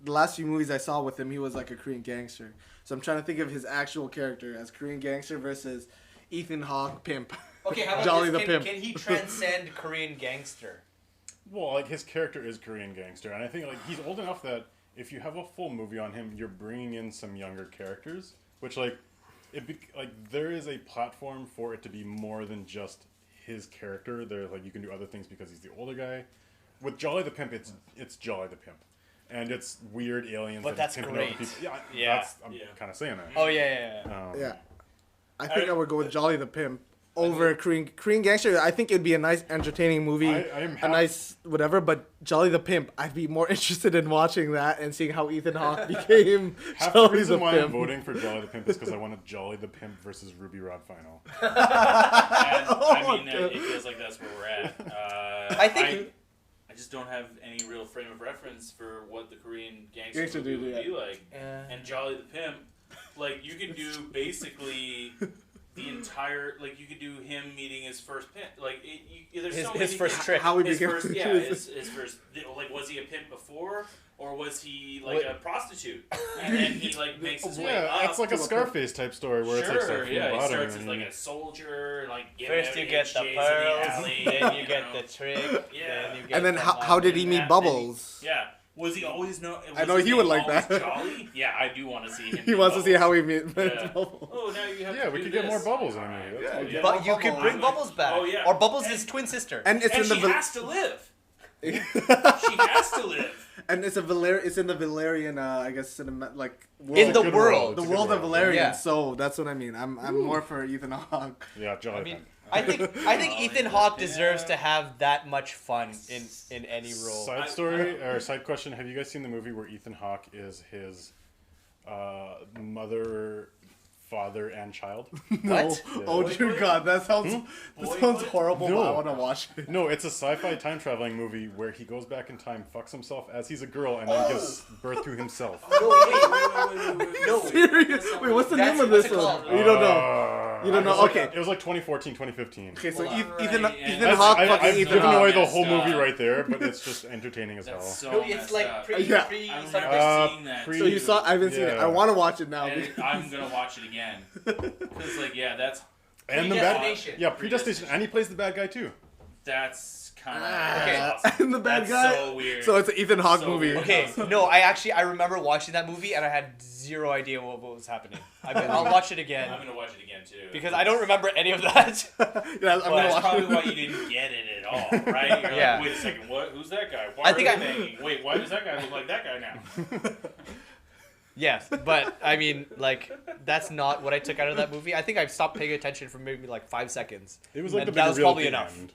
the last few movies I saw with him, he was like a Korean gangster. So I'm trying to think of his actual character as Korean gangster versus Ethan Hawke pimp. Okay, how about Jolly this? the Can, Pimp. can he transcend Korean gangster? Well, like, his character is Korean gangster, and I think, like, he's old enough that if you have a full movie on him, you're bringing in some younger characters, which, like, there is a platform for it to be more than just his character. There, like, you can do other things because he's the older guy. With Jolly the Pimp, it's Jolly the Pimp. and it's weird aliens. But that that's pimping great. over people. Yeah, Yeah. I'm kind of saying that. Oh yeah. Yeah. I think I would go with Jolly the Pimp over Korean Gangster. I think it'd be a nice, entertaining movie. I am a nice whatever, but Jolly the Pimp, I'd be more interested in watching that and seeing how Ethan Hawke became Half the Jolly reason the why I'm Pimp. voting for Jolly the Pimp is because I want a Jolly the Pimp versus Ruby Rod final. And, I mean, it feels like that's where we're at. I just don't have any real frame of reference for what the Korean gangster movie would be like. And Jolly the Pimp, like, you could do basically the entire, like, you could do him meeting his first pimp. Like, there's so many his first things. trick. How he His became first, yeah, his first, like, was he a pimp before? Or was he, like, a prostitute? And then he, like, makes his way up. It's like a Scarface type story where it's like Sure, from yeah, the he bottom starts and as, like, a soldier, like, First you get the pearls, then you get the trick, Yeah. then you get And then the how did he meet Bubbles? Yeah. Was he always I know he would like that. Jolly? Yeah, I do want to see him. He wants to see how he met Yeah. Bubbles. Oh, now you have to Yeah, we do could get more this. Bubbles in the movie. That's Yeah. But you could bring Bubbles. Bubbles back. Oh, yeah. Or Bubbles' And- his twin sister. And it's And in the she has to live. She She has to live. And it's it's in the Valerian, I guess, cinema, like world. In the Good world. the It's a good world of world. Valerian. Yeah. So that's what I mean. I'm more for Ethan Hawke. Yeah, Jolly I the mean, Pimp. I think Ethan Hawke Yeah. deserves to have that much fun in any role. Side story or side question: have you guys seen the movie where Ethan Hawke is his mother, father, and child? No. What? Oh dear God, that sounds Boyhood? horrible. No. But I want to watch it. No, it's a sci-fi time traveling movie where he goes back in time, fucks himself as he's a girl, and then gives birth to himself. No, Serious? Wait, what's the That's- name of what's this it one? called? You don't know. You don't It was know. like- Okay. It was like 2014, 2015. Okay, so Well, Ethan alright, and- Ethan Hawke fucking I've Ethan given Hawke. away the Messed whole movie up. right there, but it's just entertaining as hell. That's so No, it's messed like up. pre Yeah. I something. remember seeing that. pre- So you saw? I haven't seen it. Yeah. I want to watch it now. And I'm gonna watch it again. Because, like, yeah, that's And the bad, Predestination. yeah, Predestination, and he plays the bad guy too. that's kind Okay. of awesome. And the bad That's guy. so weird. So it's an Ethan Hawke So movie. weird. Okay, no, I remember watching that movie and I had zero idea what was happening. I'll watch it I'm again gonna watch it again too. because I don't remember any of that. Yeah, I'm gonna That's watch probably it. why you didn't get it at all, right? You're Yeah. like, wait a second, what? Who's that guy? Why I are think they I- banging? Wait, why does that guy look like that guy now? Yes, but I mean, like, that's not what I took out of that movie. I think I stopped paying attention for maybe like 5 seconds. It was like And the that big was reveal at probably the enough. end.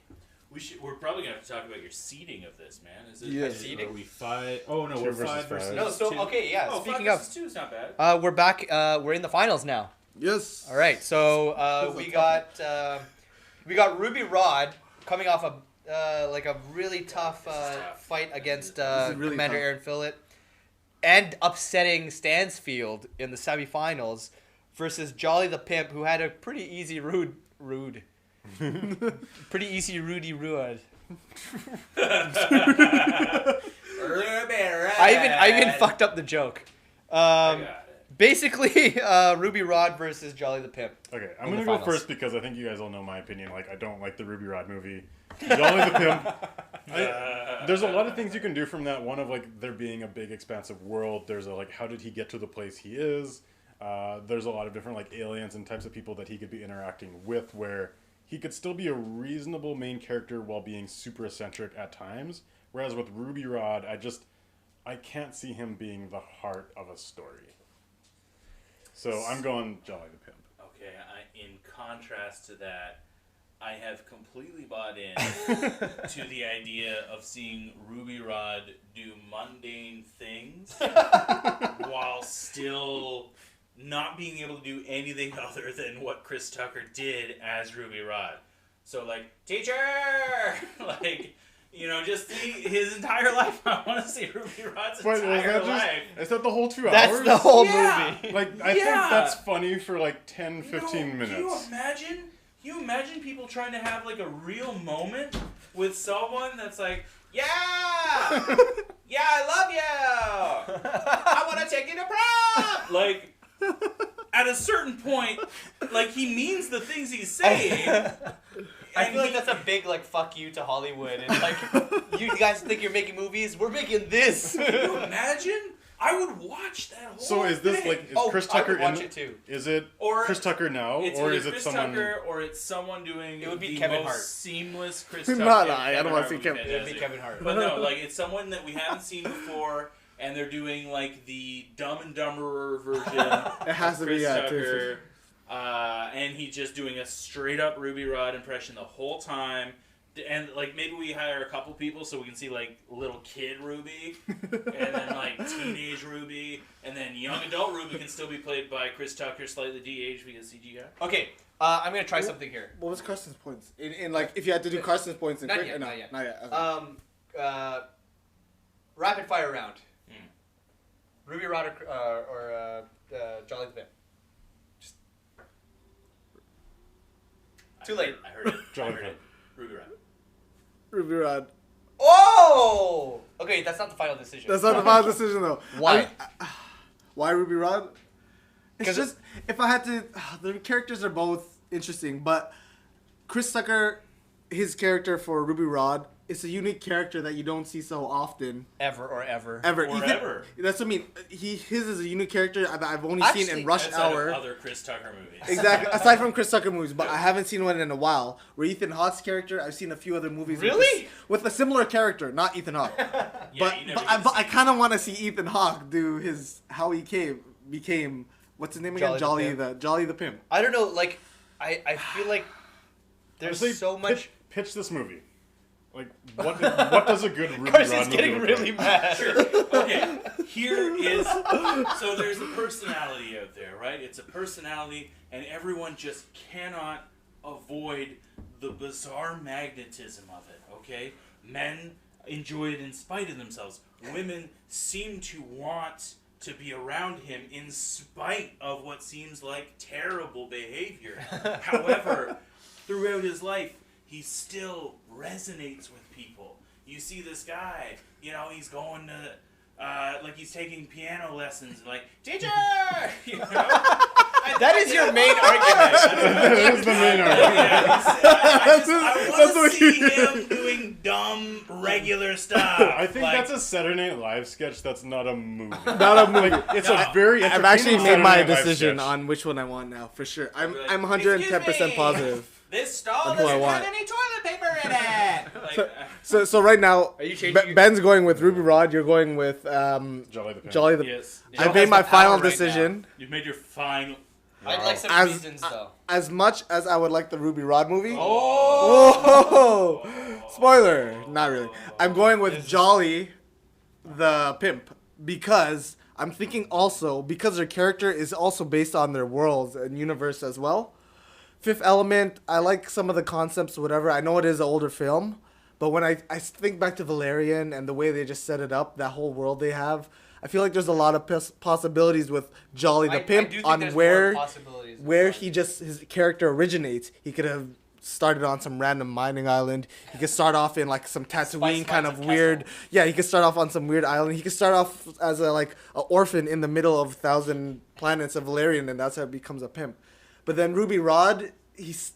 We're probably gonna have to talk about your seeding of this, man. Is it Yeah. Seeding? Are we 5? Oh no, Two we're versus 5 five. versus No, so 2. okay, yeah. Oh, Speaking 5 of, versus 2 is not bad. we're back. We're in the finals now. Yes. All right, so we got Ruby Rod coming off like a really tough fight against is really Commander tough. Aaron Phillip, and upsetting Stansfield in the semifinals versus Jolly the Pimp, who had a pretty easy pretty easy Rudy Rude. I even fucked up the joke. I got it. Basically, Ruby Rod versus Jolly the Pimp. Okay, I'm In gonna the go finals. first because I think you guys all know my opinion. Like, I don't like the Ruby Rod movie. Jolly the Pimp. There's a lot of things you can do from that. One of like there being a big expansive world. There's a like how did he get to the place he is? There's a lot of different like aliens and types of people that he could be interacting with where he could still be a reasonable main character while being super eccentric at times. Whereas with Ruby Rod, I can't see him being the heart of a story. So I'm going Jolly the Pimp. Okay, in contrast to that, I have completely bought in to the idea of seeing Ruby Rod do mundane things while still not being able to do anything other than what Chris Tucker did as Ruby Rod. So, like, teacher! Like, you know, just his entire life. I want to see Ruby Rod's entire life. Is that the whole 2 hours? That's the whole Yeah. movie. Like, I think that's funny for like 10, 15 No, minutes. Can you imagine people trying to have like a real moment with someone that's like, yeah, yeah, I love you. I want to take you to prom. Like, at a certain point, like he means the things he's saying. I feel like that's a big like fuck you to Hollywood and like you guys think you're making movies, we're making this. Can you imagine? I would watch that whole So is this thing. like is Chris I Tucker would watch in it too. Is it Or Chris Tucker now It's or either is it Chris someone Tucker or it's someone doing It would be the Kevin most Hart. seamless Chris No, Tucker. no, I don't Kevin wanna Hart see would be Kevin- It would be fantastic. Kevin Hart. But no, like it's someone that we haven't seen before. and they're doing like the Dumb and Dumberer version. It has to be, Chris yeah, Tucker, and he's just doing a straight up Ruby Rod impression the whole time. And like maybe we hire a couple people so we can see like little kid Ruby, and then like teenage Ruby, and then young adult Ruby can still be played by Chris Tucker, slightly de-aged because CGI. Okay, I'm gonna try something here. What was Carson's points? In like, if you had to do Carson's points in Not quick, yet, no, not yet. not yet. Okay. Rapid fire round. Ruby Rod or Jolly the Pimp. Just too late. I heard it. Jolly I heard Pimp. it. Ruby Rod. Ruby Rod. Oh! Okay, that's not the final decision. That's not the final decision though. Why? Why Ruby Rod? It's 'Cause just if I had to, the characters are both interesting, but Chris Tucker, his character for Ruby Rod, it's a unique character that you don't see so often. Ever. Or Ethan- ever. That's what I mean. His is a unique character that I've only seen Actually, in Rush Outside Hour. of other Chris Tucker movies. Exactly. Aside from Chris Tucker movies, but I haven't seen one in a while. Where Ethan Hawke's character, I've seen a few other movies. Really? With a similar character, not Ethan Hawke. Yeah, but you never but, I, get but to I see kind of want to see Ethan Hawke do how he became what's his name again? Jolly the Jolly the Pimp. I don't know, like, I feel like there's Honestly, so much... Pitch this movie. Like, what does a good Ruby Rod Carson's movie getting look really like? mad. Okay, here is... So there's a personality out there, right? It's a personality, and everyone just cannot avoid the bizarre magnetism of it, okay? Men enjoy it in spite of themselves. Women seem to want to be around him in spite of what seems like terrible behavior. However, throughout his life, he still resonates with people. You see this guy, you know, he's going to, like he's taking piano lessons, and like, teacher! You know? That is your main argument. That is the main argument. I want to see him doing dumb, regular stuff. I think like, that's a Saturday Night Live sketch. That's not a movie. Not a movie. It's No, a very. I've actually entertaining made my Saturday Night Live decision sketch. on which one I want now, for sure. I'm Like, 110% "Excuse me, positive. This stall on who I doesn't want. have any toilet paper in it. Like, So right now, Are you changing your- Ben's going with Ruby Rod. You're going with Jolly the Pimp. Jolly the. yes. I Joe made has my the final power right decision. You've made your final. I'd like some As- reasons, though. As much as I would like the Ruby Rod movie. Oh! Whoa! Spoiler. Not really. I'm going with Jolly the Pimp because I'm thinking also because their character is also based on their worlds and universe as well. Fifth Element, I like some of the concepts, whatever. I know it is an older film, but when I think back to Valerian and the way they just set it up, that whole world they have, I feel like there's a lot of possibilities with Jolly the I Pimp do think on there's where more possibilities with where Jolly. his character originates. He could have started on some random mining island. He could start off in like some Tatooine kind of Spice weird. Castle. Yeah, he could start off on some weird island. He could start off as a orphan in the middle of 1,000 planets of Valerian, and that's how he becomes a pimp. But then Ruby Rod, he's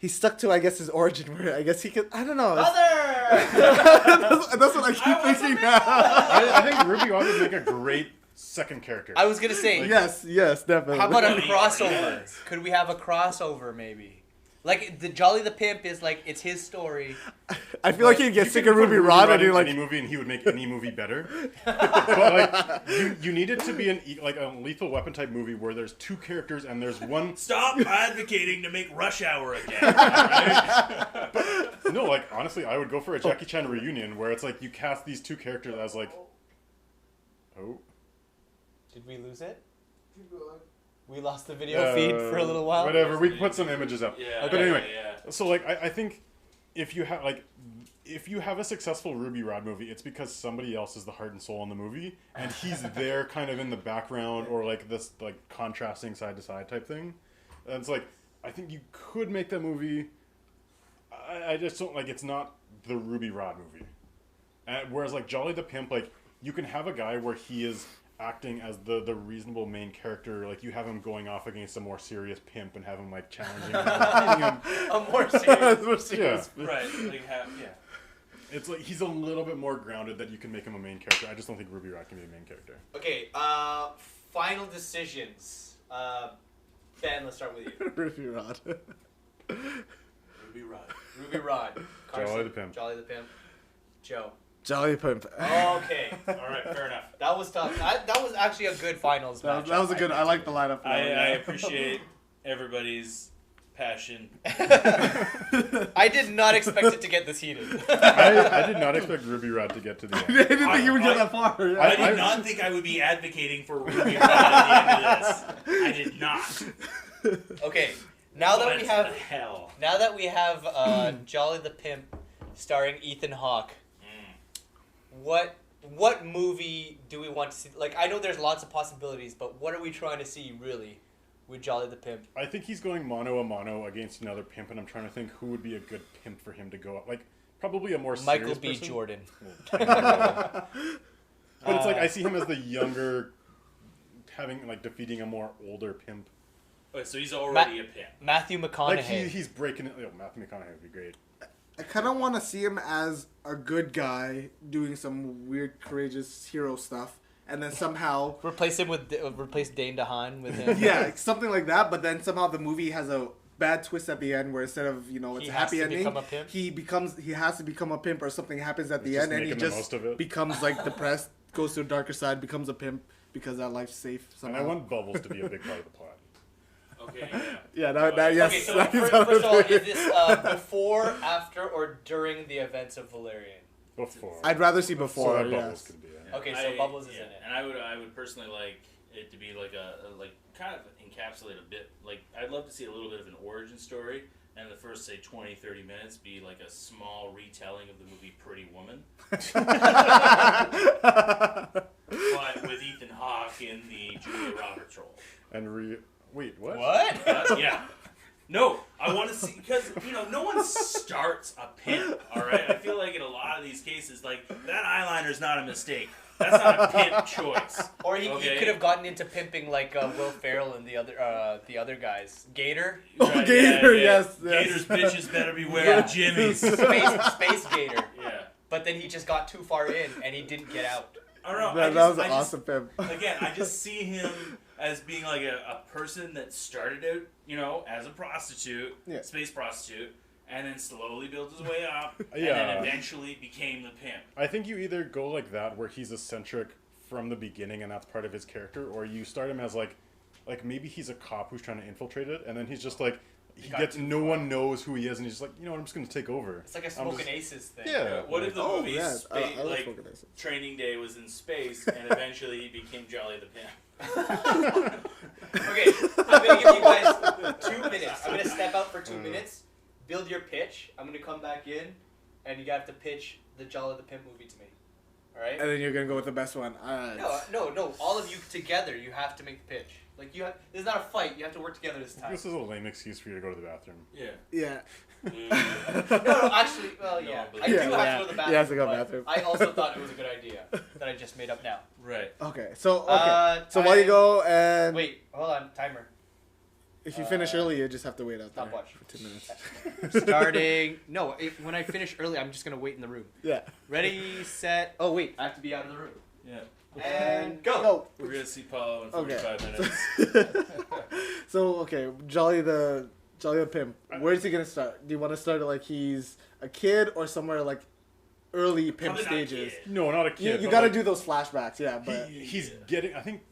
stuck to, I guess, his origin where I guess he could. I don't know. That's what I keep thinking now. I think Ruby Rod would make a great second character. I was gonna say, Yes, definitely. how about a Really? crossover? Could we have a crossover, maybe? Like, the Jolly the Pimp is like, it's his story. I feel like he'd get You sick could of put Ruby Rod and in do like. any movie, and he would make any movie better. But like, you need it to be like a Lethal Weapon type movie where there's two characters and there's one. Stop advocating to make Rush Hour again. Alright? No, like honestly, I would go for a Jackie Chan reunion where it's like you cast these two characters as like. Oh. Did we lose it? We lost the video feed for a little while. Whatever, we put some images up. Yeah. But anyway, Yeah. so like I think if you have a successful Ruby Rod movie, it's because somebody else is the heart and soul in the movie, and he's there kind of in the background or like this like contrasting side to side type thing. And it's like I think you could make that movie. I just don't like it's not the Ruby Rod movie. Whereas like Jolly the Pimp, like you can have a guy where he is acting as the reasonable main character, like you have him going off against a more serious pimp and have him like challenging him, and beating him. A more serious. More serious. Yeah. Right. Like, yeah. It's like he's a little bit more grounded that you can make him a main character. I just don't think Ruby Rod can be a main character. Okay, final decisions. Ben, let's start with you. Ruby Rod. Ruby Rod. Ruby Rod. Carson, Jolly the Pimp. Jolly the Pimp. Joe. Jolly Pimp. Okay, all right, fair enough. That was tough. That was actually a good finals match. That was a good. I like the lineup. I appreciate everybody's passion. I did not expect it to get this heated. I did not expect Ruby Rod to get to the I end. didn't think you would get that far. Yeah. I did not think I would be advocating for Ruby Rod at the end of this. I did not. Okay, now that we have What the hell? now that we have Jolly the Pimp starring Ethan Hawke, what movie do we want to see? Like, I know there's lots of possibilities, but what are we trying to see really with Jolly the Pimp? I think he's going mano a mano against another pimp, and I'm trying to think who would be a good pimp for him to go up. Like, probably a more Michael serious B. person. Jordan. But it's like I see him as the younger, having like defeating a more older pimp. Okay, so he's already a pimp. Matthew McConaughey. Like he's breaking it. Oh, Matthew McConaughey would be great. I kind of want to see him as a good guy doing some weird, courageous hero stuff, and then somehow replace Dane DeHaan with him. yeah, something like that. But then somehow the movie has a bad twist at the end, where instead of it's He a has happy to ending, become a pimp? he has to become a pimp, or something happens at the Just end, and he making the most of just it. becomes like depressed, goes to a darker side, becomes a pimp because that life's safe And somehow. I want Bubbles to be a big part of the plot. Okay, yeah. yeah, that yes. Okay, so that is first of all, what it is this before, after, or during the events of Valerian? Before. I'd rather see so before. that Bubbles Yes. can be in. Okay, so Bubbles is in it. And I would personally like it to be like a kind of encapsulate a bit. Like, I'd love to see a little bit of an origin story, and the first, say, 20, 30 minutes be like a small retelling of the movie Pretty Woman. But with Ethan Hawke in the Julia Roberts role. And wait, what? What? Yeah. No, I want to see, because, no one starts a pimp, all right? I feel like in a lot of these cases, like, that eyeliner's not a mistake. That's not a pimp choice. Or he Okay? could have gotten into pimping like Will Ferrell and the other guys. Gator? Oh, Gator, yes. Gator's bitches better be wearing jimmies. Space Gator. Yeah. But then he just got too far in and he didn't get out. I don't know. That was an awesome pimp. Again, I just see him as being like a person that started out, as a prostitute, Yeah. space prostitute, and then slowly built his way up, and Yeah. then eventually became the pimp. I think you either go like that, where he's eccentric from the beginning, and that's part of his character, or you start him as like maybe he's a cop who's trying to infiltrate it, and then he's just like no one knows who he is, and he's just like, I'm just gonna take over. It's like a Smoking Aces thing. Yeah. What if the movie yeah, I like like Smoking Aces. Training Day was in space, and eventually he became Jolly the Pimp? Okay, I'm going to give you guys 2 minutes. I'm going to step out for 2 minutes, build your pitch. I'm going to come back in, and you have to pitch the Jolly the Pimp movie to me. All right? And then you're gonna go with the best one. No. All of you together, you have to make the pitch. Like, this is not a fight. You have to work together this time. This is a lame excuse for you to go to the bathroom. Yeah. Yeah. No, actually, well, yeah. I do have to go to the bathroom. He has to go to the but bathroom. I also thought it was a good idea that I just made up now. Right. Okay. So Time. while you go and Wait, hold on. Timer. if you finish early, you just have to wait out there Stopwatch. for 2 minutes. Starting. No, when I finish early, I'm just going to wait in the room. Yeah. Ready, set. Oh, wait. I have to be out of the room. Yeah. And go. Go. We're gonna see Paulo in Okay. 45 minutes. So Jolly the pimp. Where is he gonna start? Do you want to start like he's a kid or somewhere like early pimp Probably not a stages? kid. No, not a You, kid. you but, got to like, do those flashbacks, yeah. But he's getting. I think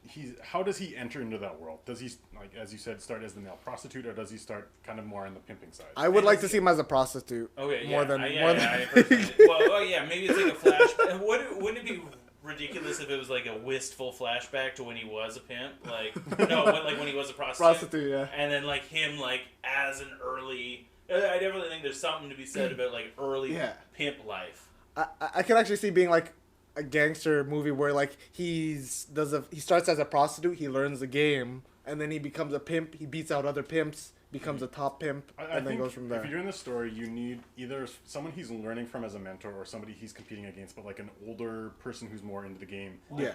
he's. How does he enter into that world? Does he, like as you said, start as the male prostitute, or does he start kind of more on the pimping side? I would like to see him as a prostitute. Okay, yeah. More than I personally, well, yeah, maybe it's like a flashback. Wouldn't it be ridiculous if it was like a wistful flashback to when he was a pimp? Like, no, when he was a prostitute. yeah. And then like him like as an early. I definitely think there's something to be said about like early Yeah. pimp life. I can actually see being like a gangster movie where like he starts as a prostitute, he learns the game, and then he becomes a pimp. He beats out other pimps, becomes a top pimp, I and then think goes from there. If you're doing this story, you need either someone he's learning from as a mentor, or somebody he's competing against, but like an older person who's more into the game. Yeah,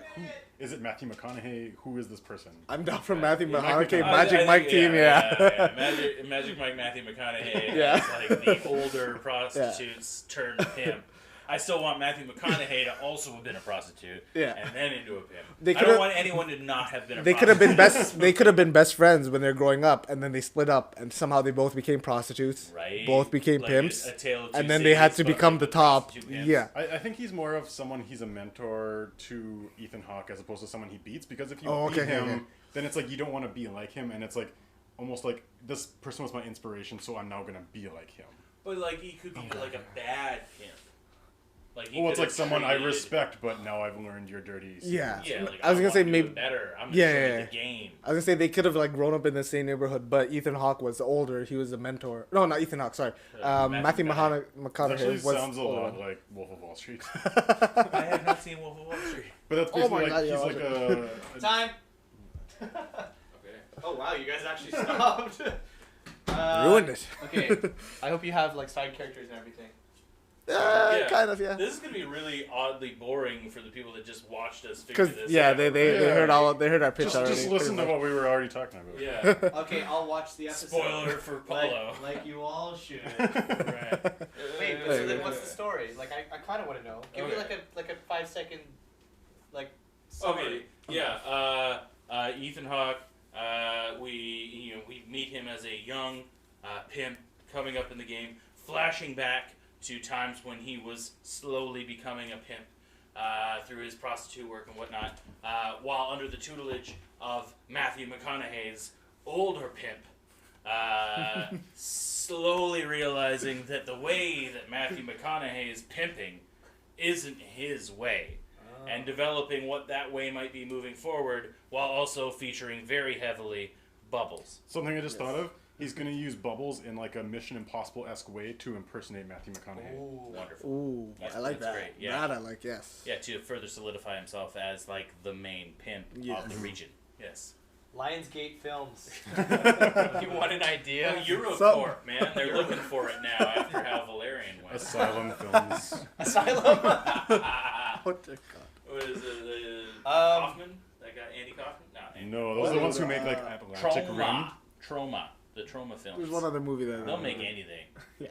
Is it Matthew McConaughey? Who is this person? I'm down for Matthew Yeah, McConaughey, I Magic think- Mike team, yeah. Magic Mike Matthew McConaughey Yeah. is like the older prostitutes turned pimp. I still want Matthew McConaughey to also have been a prostitute. Yeah. And then into a pimp. They I don't could've- want anyone to not have been a They prostitute. could have been best. They could have been best friends when they're growing up, and then they split up, and somehow they both became prostitutes. Right. Both became Like pimps, a tale of two and then they had to cities, but become like the with top. prostitute pimps. Yeah. I think he's more of someone he's a mentor to Ethan Hawke as opposed to someone he beats, because if you beat him, okay. then it's like you don't want to be like him, and it's like almost like this person was my inspiration, so I'm now gonna be like him. But like he could be like a bad pimp. Like he Well, it's could like have someone I treated- respect, but now I've learned your dirty secrets. Yeah. Yeah, like, I was gonna want say to do maybe. it better. I'm gonna Yeah, show yeah, you yeah. the game. I was gonna say they could have like grown up in the same neighborhood, but Ethan Hawke was older. He was a mentor. No, not Ethan Hawke. Sorry, Matthew It actually McConaughey was sounds a older. lot like Wolf of Wall Street. I have not seen Wolf of Wall Street. But that's Oh basically my like God, he's yeah, like a Time. Okay. Oh wow, you guys actually stopped. Ruined it. Okay, I hope you have like side characters and everything. Yeah. Kind of, yeah. This is gonna be really oddly boring for the people that just watched us figure Because this yeah, out. they Yeah. heard our pitch just already. listen to pretty what we were already talking about. Yeah. Okay, I'll watch the episode. Spoiler for Paulo. Like you all should. Right. Wait, but so then what's the story? Like I kind of want to know. Give me Okay. like a 5-second like summary. Okay. Yeah. Ethan Hawke. We meet him as a young pimp coming up in the game, flashing back to times when he was slowly becoming a pimp through his prostitute work and whatnot, while under the tutelage of Matthew McConaughey's older pimp. Slowly realizing that the way that Matthew McConaughey is pimping isn't his way, and developing what that way might be moving forward, while also featuring very heavily Bubbles. Something I just thought of. He's gonna use Bubbles in like a Mission Impossible-esque way to impersonate Matthew McConaughey. Ooh, wonderful. Ooh, Yes, I like that's that. great, yeah. That I like. Yes. Yeah, to further solidify himself as like the main pimp Yes. of the region. Yes. Lionsgate Films. You want an idea? Well, Eurocorp, Some- man, they're looking for it now after how Valerian went. Asylum Films. Asylum. What the god? What is it? Kaufman? That guy, Andy Kaufman? No, Andy. No, those are the ones who make like Atlantic Rim. Trauma. The Trauma films. There's one other movie that They'll make anything. Yeah.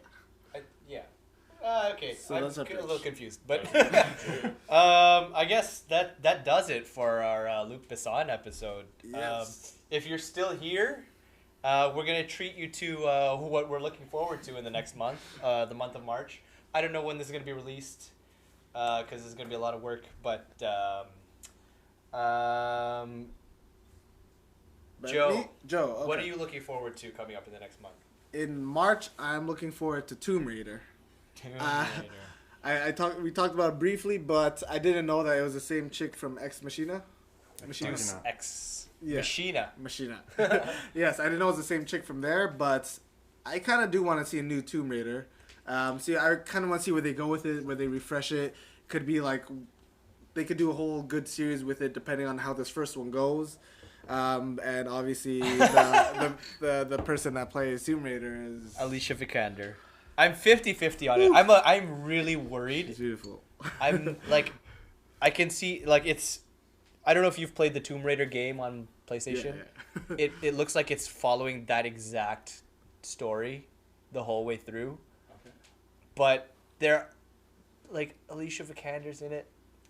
Okay, So I'm that's our a little pitch. confused, but I guess that does it for our Luc Besson episode. Yes. If you're still here, we're gonna treat you to what we're looking forward to in the next month, the month of March. I don't know when this is gonna be released, because it's gonna be a lot of work. But Joe, Joe. Okay. what are you looking forward to coming up in the next month? In March, I'm looking forward to Tomb Raider. We talked about it briefly, but I didn't know that it was the same chick from Ex Machina. Deus Machina. Ex Yeah. Machina. Machina. Yes, I didn't know it was the same chick from there, but I kind of do want to see a new Tomb Raider. See, I kind of want to see where they go with it, where they refresh it. Could be like, they could do a whole good series with it, depending on how this first one goes. And obviously, the person that plays Tomb Raider is Alicia Vikander. I'm 50-50 on it. I'm really worried. she's beautiful. I'm like, I can see like it's. I don't know if you've played the Tomb Raider game on PlayStation. Yeah. It looks like it's following that exact story the whole way through. Okay. But there, like Alicia Vikander's in it.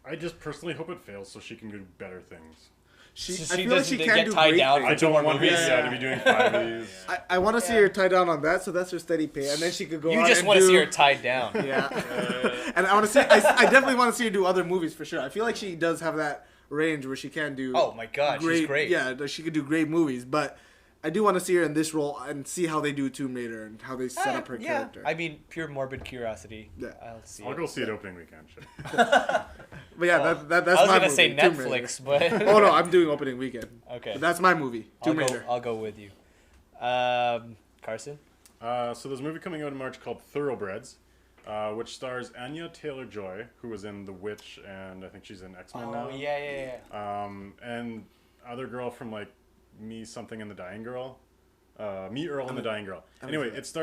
I just personally hope it fails so she can do better things. She, So I she feel like doesn't she get can do tied great down things. for I two don't more want her movies. to be doing 5 of these. I want to see her tied down on that, so that's her steady pay, and then she could go. You on just and want to see do- her tied down. Yeah, and I want to see. I definitely want to see her do other movies for sure. I feel like she does have that range where she can do. Oh my God, she's great. Yeah, she could do great movies, but I do want to see her in this role and see how they do Tomb Raider and how they set up her character. I mean, pure morbid curiosity. Yeah. I'll see I'll it. go see it opening weekend. Shit. But yeah, that's I was my gonna say movie, Tomb Raider. Netflix, but Oh no, I'm doing opening weekend. okay. But that's my movie, Tomb Raider. I'll go with you. Carson. So there's a movie coming out in March called Thoroughbreds, which stars Anya Taylor-Joy, who was in The Witch, and I think she's in X-Men now. Oh yeah. And other girl from like Me Something and the Dying Girl. Me Earl and the Dying Girl. Anyway, it's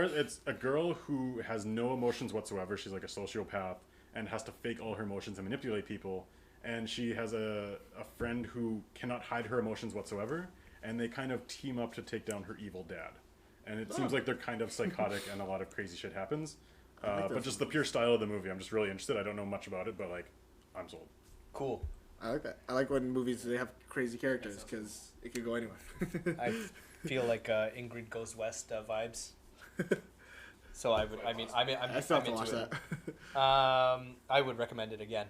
a girl who has no emotions whatsoever. She's like a sociopath and has to fake all her emotions and manipulate people. And she has a friend who cannot hide her emotions whatsoever. And they kind of team up to take down her evil dad. And it seems like they're kind of psychotic and a lot of crazy shit happens. But just the pure style of the movie, I'm just really interested. I don't know much about it, but like, I'm sold. Cool. I like that. I like when movies they have crazy characters because it could go anywhere. I feel like Ingrid Goes West vibes. So I'm I still have to watch into that. it. I would recommend it again.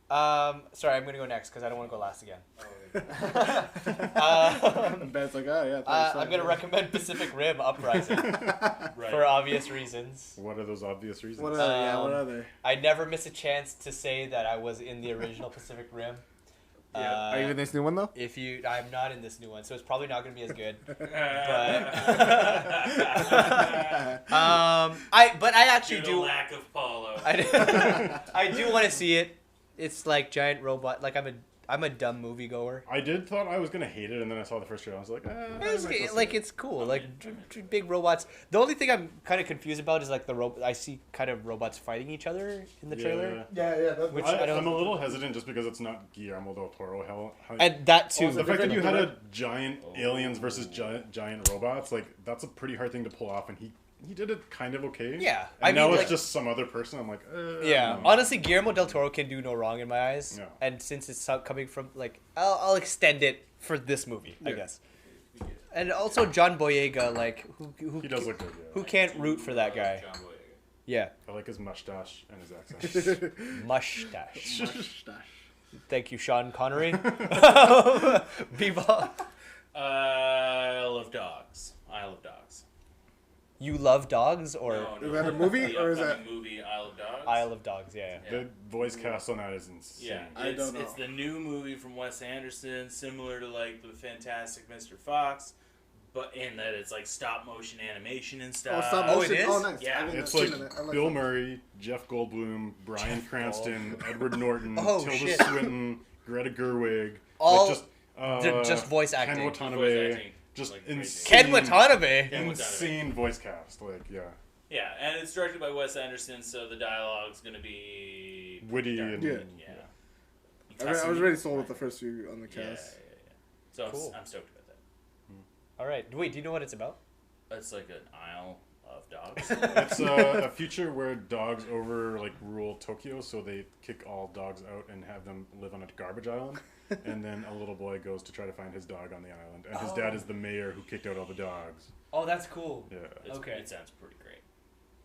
Sorry, I'm gonna go next because I don't want to go last again. Ben's like, oh yeah. I'm gonna recommend Pacific Rim Uprising for obvious reasons. What are those obvious reasons? What are they? I never miss a chance to say that I was in the original Pacific Rim. Are you in this new one though? I'm not in this new one, so it's probably not gonna be as good. But I actually do. Lack of Paulo. I do want to see it. It's like giant robot. Like I'm a dumb moviegoer. I thought I was gonna hate it, and then I saw the first trailer. I was like, it's cool. Like big robots. The only thing I'm kind of confused about is like I see kind of robots fighting each other in the trailer. Yeah. Which I'm a little hesitant just because it's not Guillermo del Toro. And that too. The fact that you had a giant aliens versus giant robots, like that's a pretty hard thing to pull off, and he did it kind of okay. Yeah. And now it's just some other person. I'm like, yeah. Honestly, Guillermo del Toro can do no wrong in my eyes. Yeah. And since it's coming from like, I'll extend it for this movie, I guess. And also John Boyega, like who he does look good. Yeah. Who can't root for that guy? John Boyega. Yeah. I like his mustache and his accent. Mustache. Thank you, Sean Connery. Bebop. I love dogs. You love dogs, or No, Is that a movie, the or is that- upcoming movie Isle of Dogs? Isle of Dogs? Yeah. The voice cast on that is insane. Yeah, I don't know. It's the new movie from Wes Anderson, similar to like the Fantastic Mr. Fox, but in that it's like stop motion animation and stuff. Stop Oh, motion. it is? Oh, nice. Yeah. I mean, It's I've like seen it. I like Bill that. Murray, Jeff Goldblum, Bryan Cranston, Edward Norton, Oh, Tilda shit. Swinton, Greta Gerwig. All like just voice acting. Ken Voice Watanabe. acting, Just like, insane. Ken Watanabe. Ken Insane voice cast. Like, yeah. Yeah, and it's directed by Wes Anderson, so the dialogue's gonna be Witty dark and. Yeah. Yeah. I was already sold with the first few on the Yeah. cast. So Cool. I'm stoked about that. All right. Wait, do you know what it's about? It's like an Isle of Dogs. It's a future where dogs rule Tokyo, so they kick all dogs out and have them live on a garbage island. And then a little boy goes to try to find his dog on the island, and his dad is the mayor who kicked out all the dogs. Oh, that's cool. Yeah. Okay. It sounds pretty great.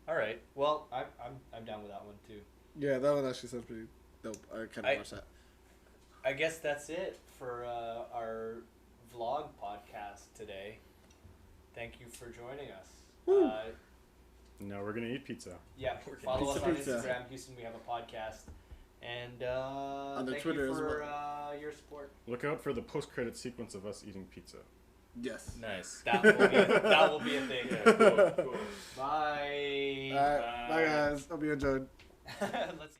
All right. Well, I'm down with that one too. Yeah, that one actually sounds pretty dope. I kind of watch that. I guess that's it for our vlog podcast today. Thank you for joining us. Woo. Now we're gonna eat pizza. Yeah, We're gonna follow us pizza on pizza. Instagram, Houston. We have a podcast, and On the thank Twitter you as for your support. Look out for the post-credit sequence of us eating pizza. Yes. Nice. That will be a thing. Yeah, cool. Bye. All right. Bye, guys. Hope you enjoyed. Let's.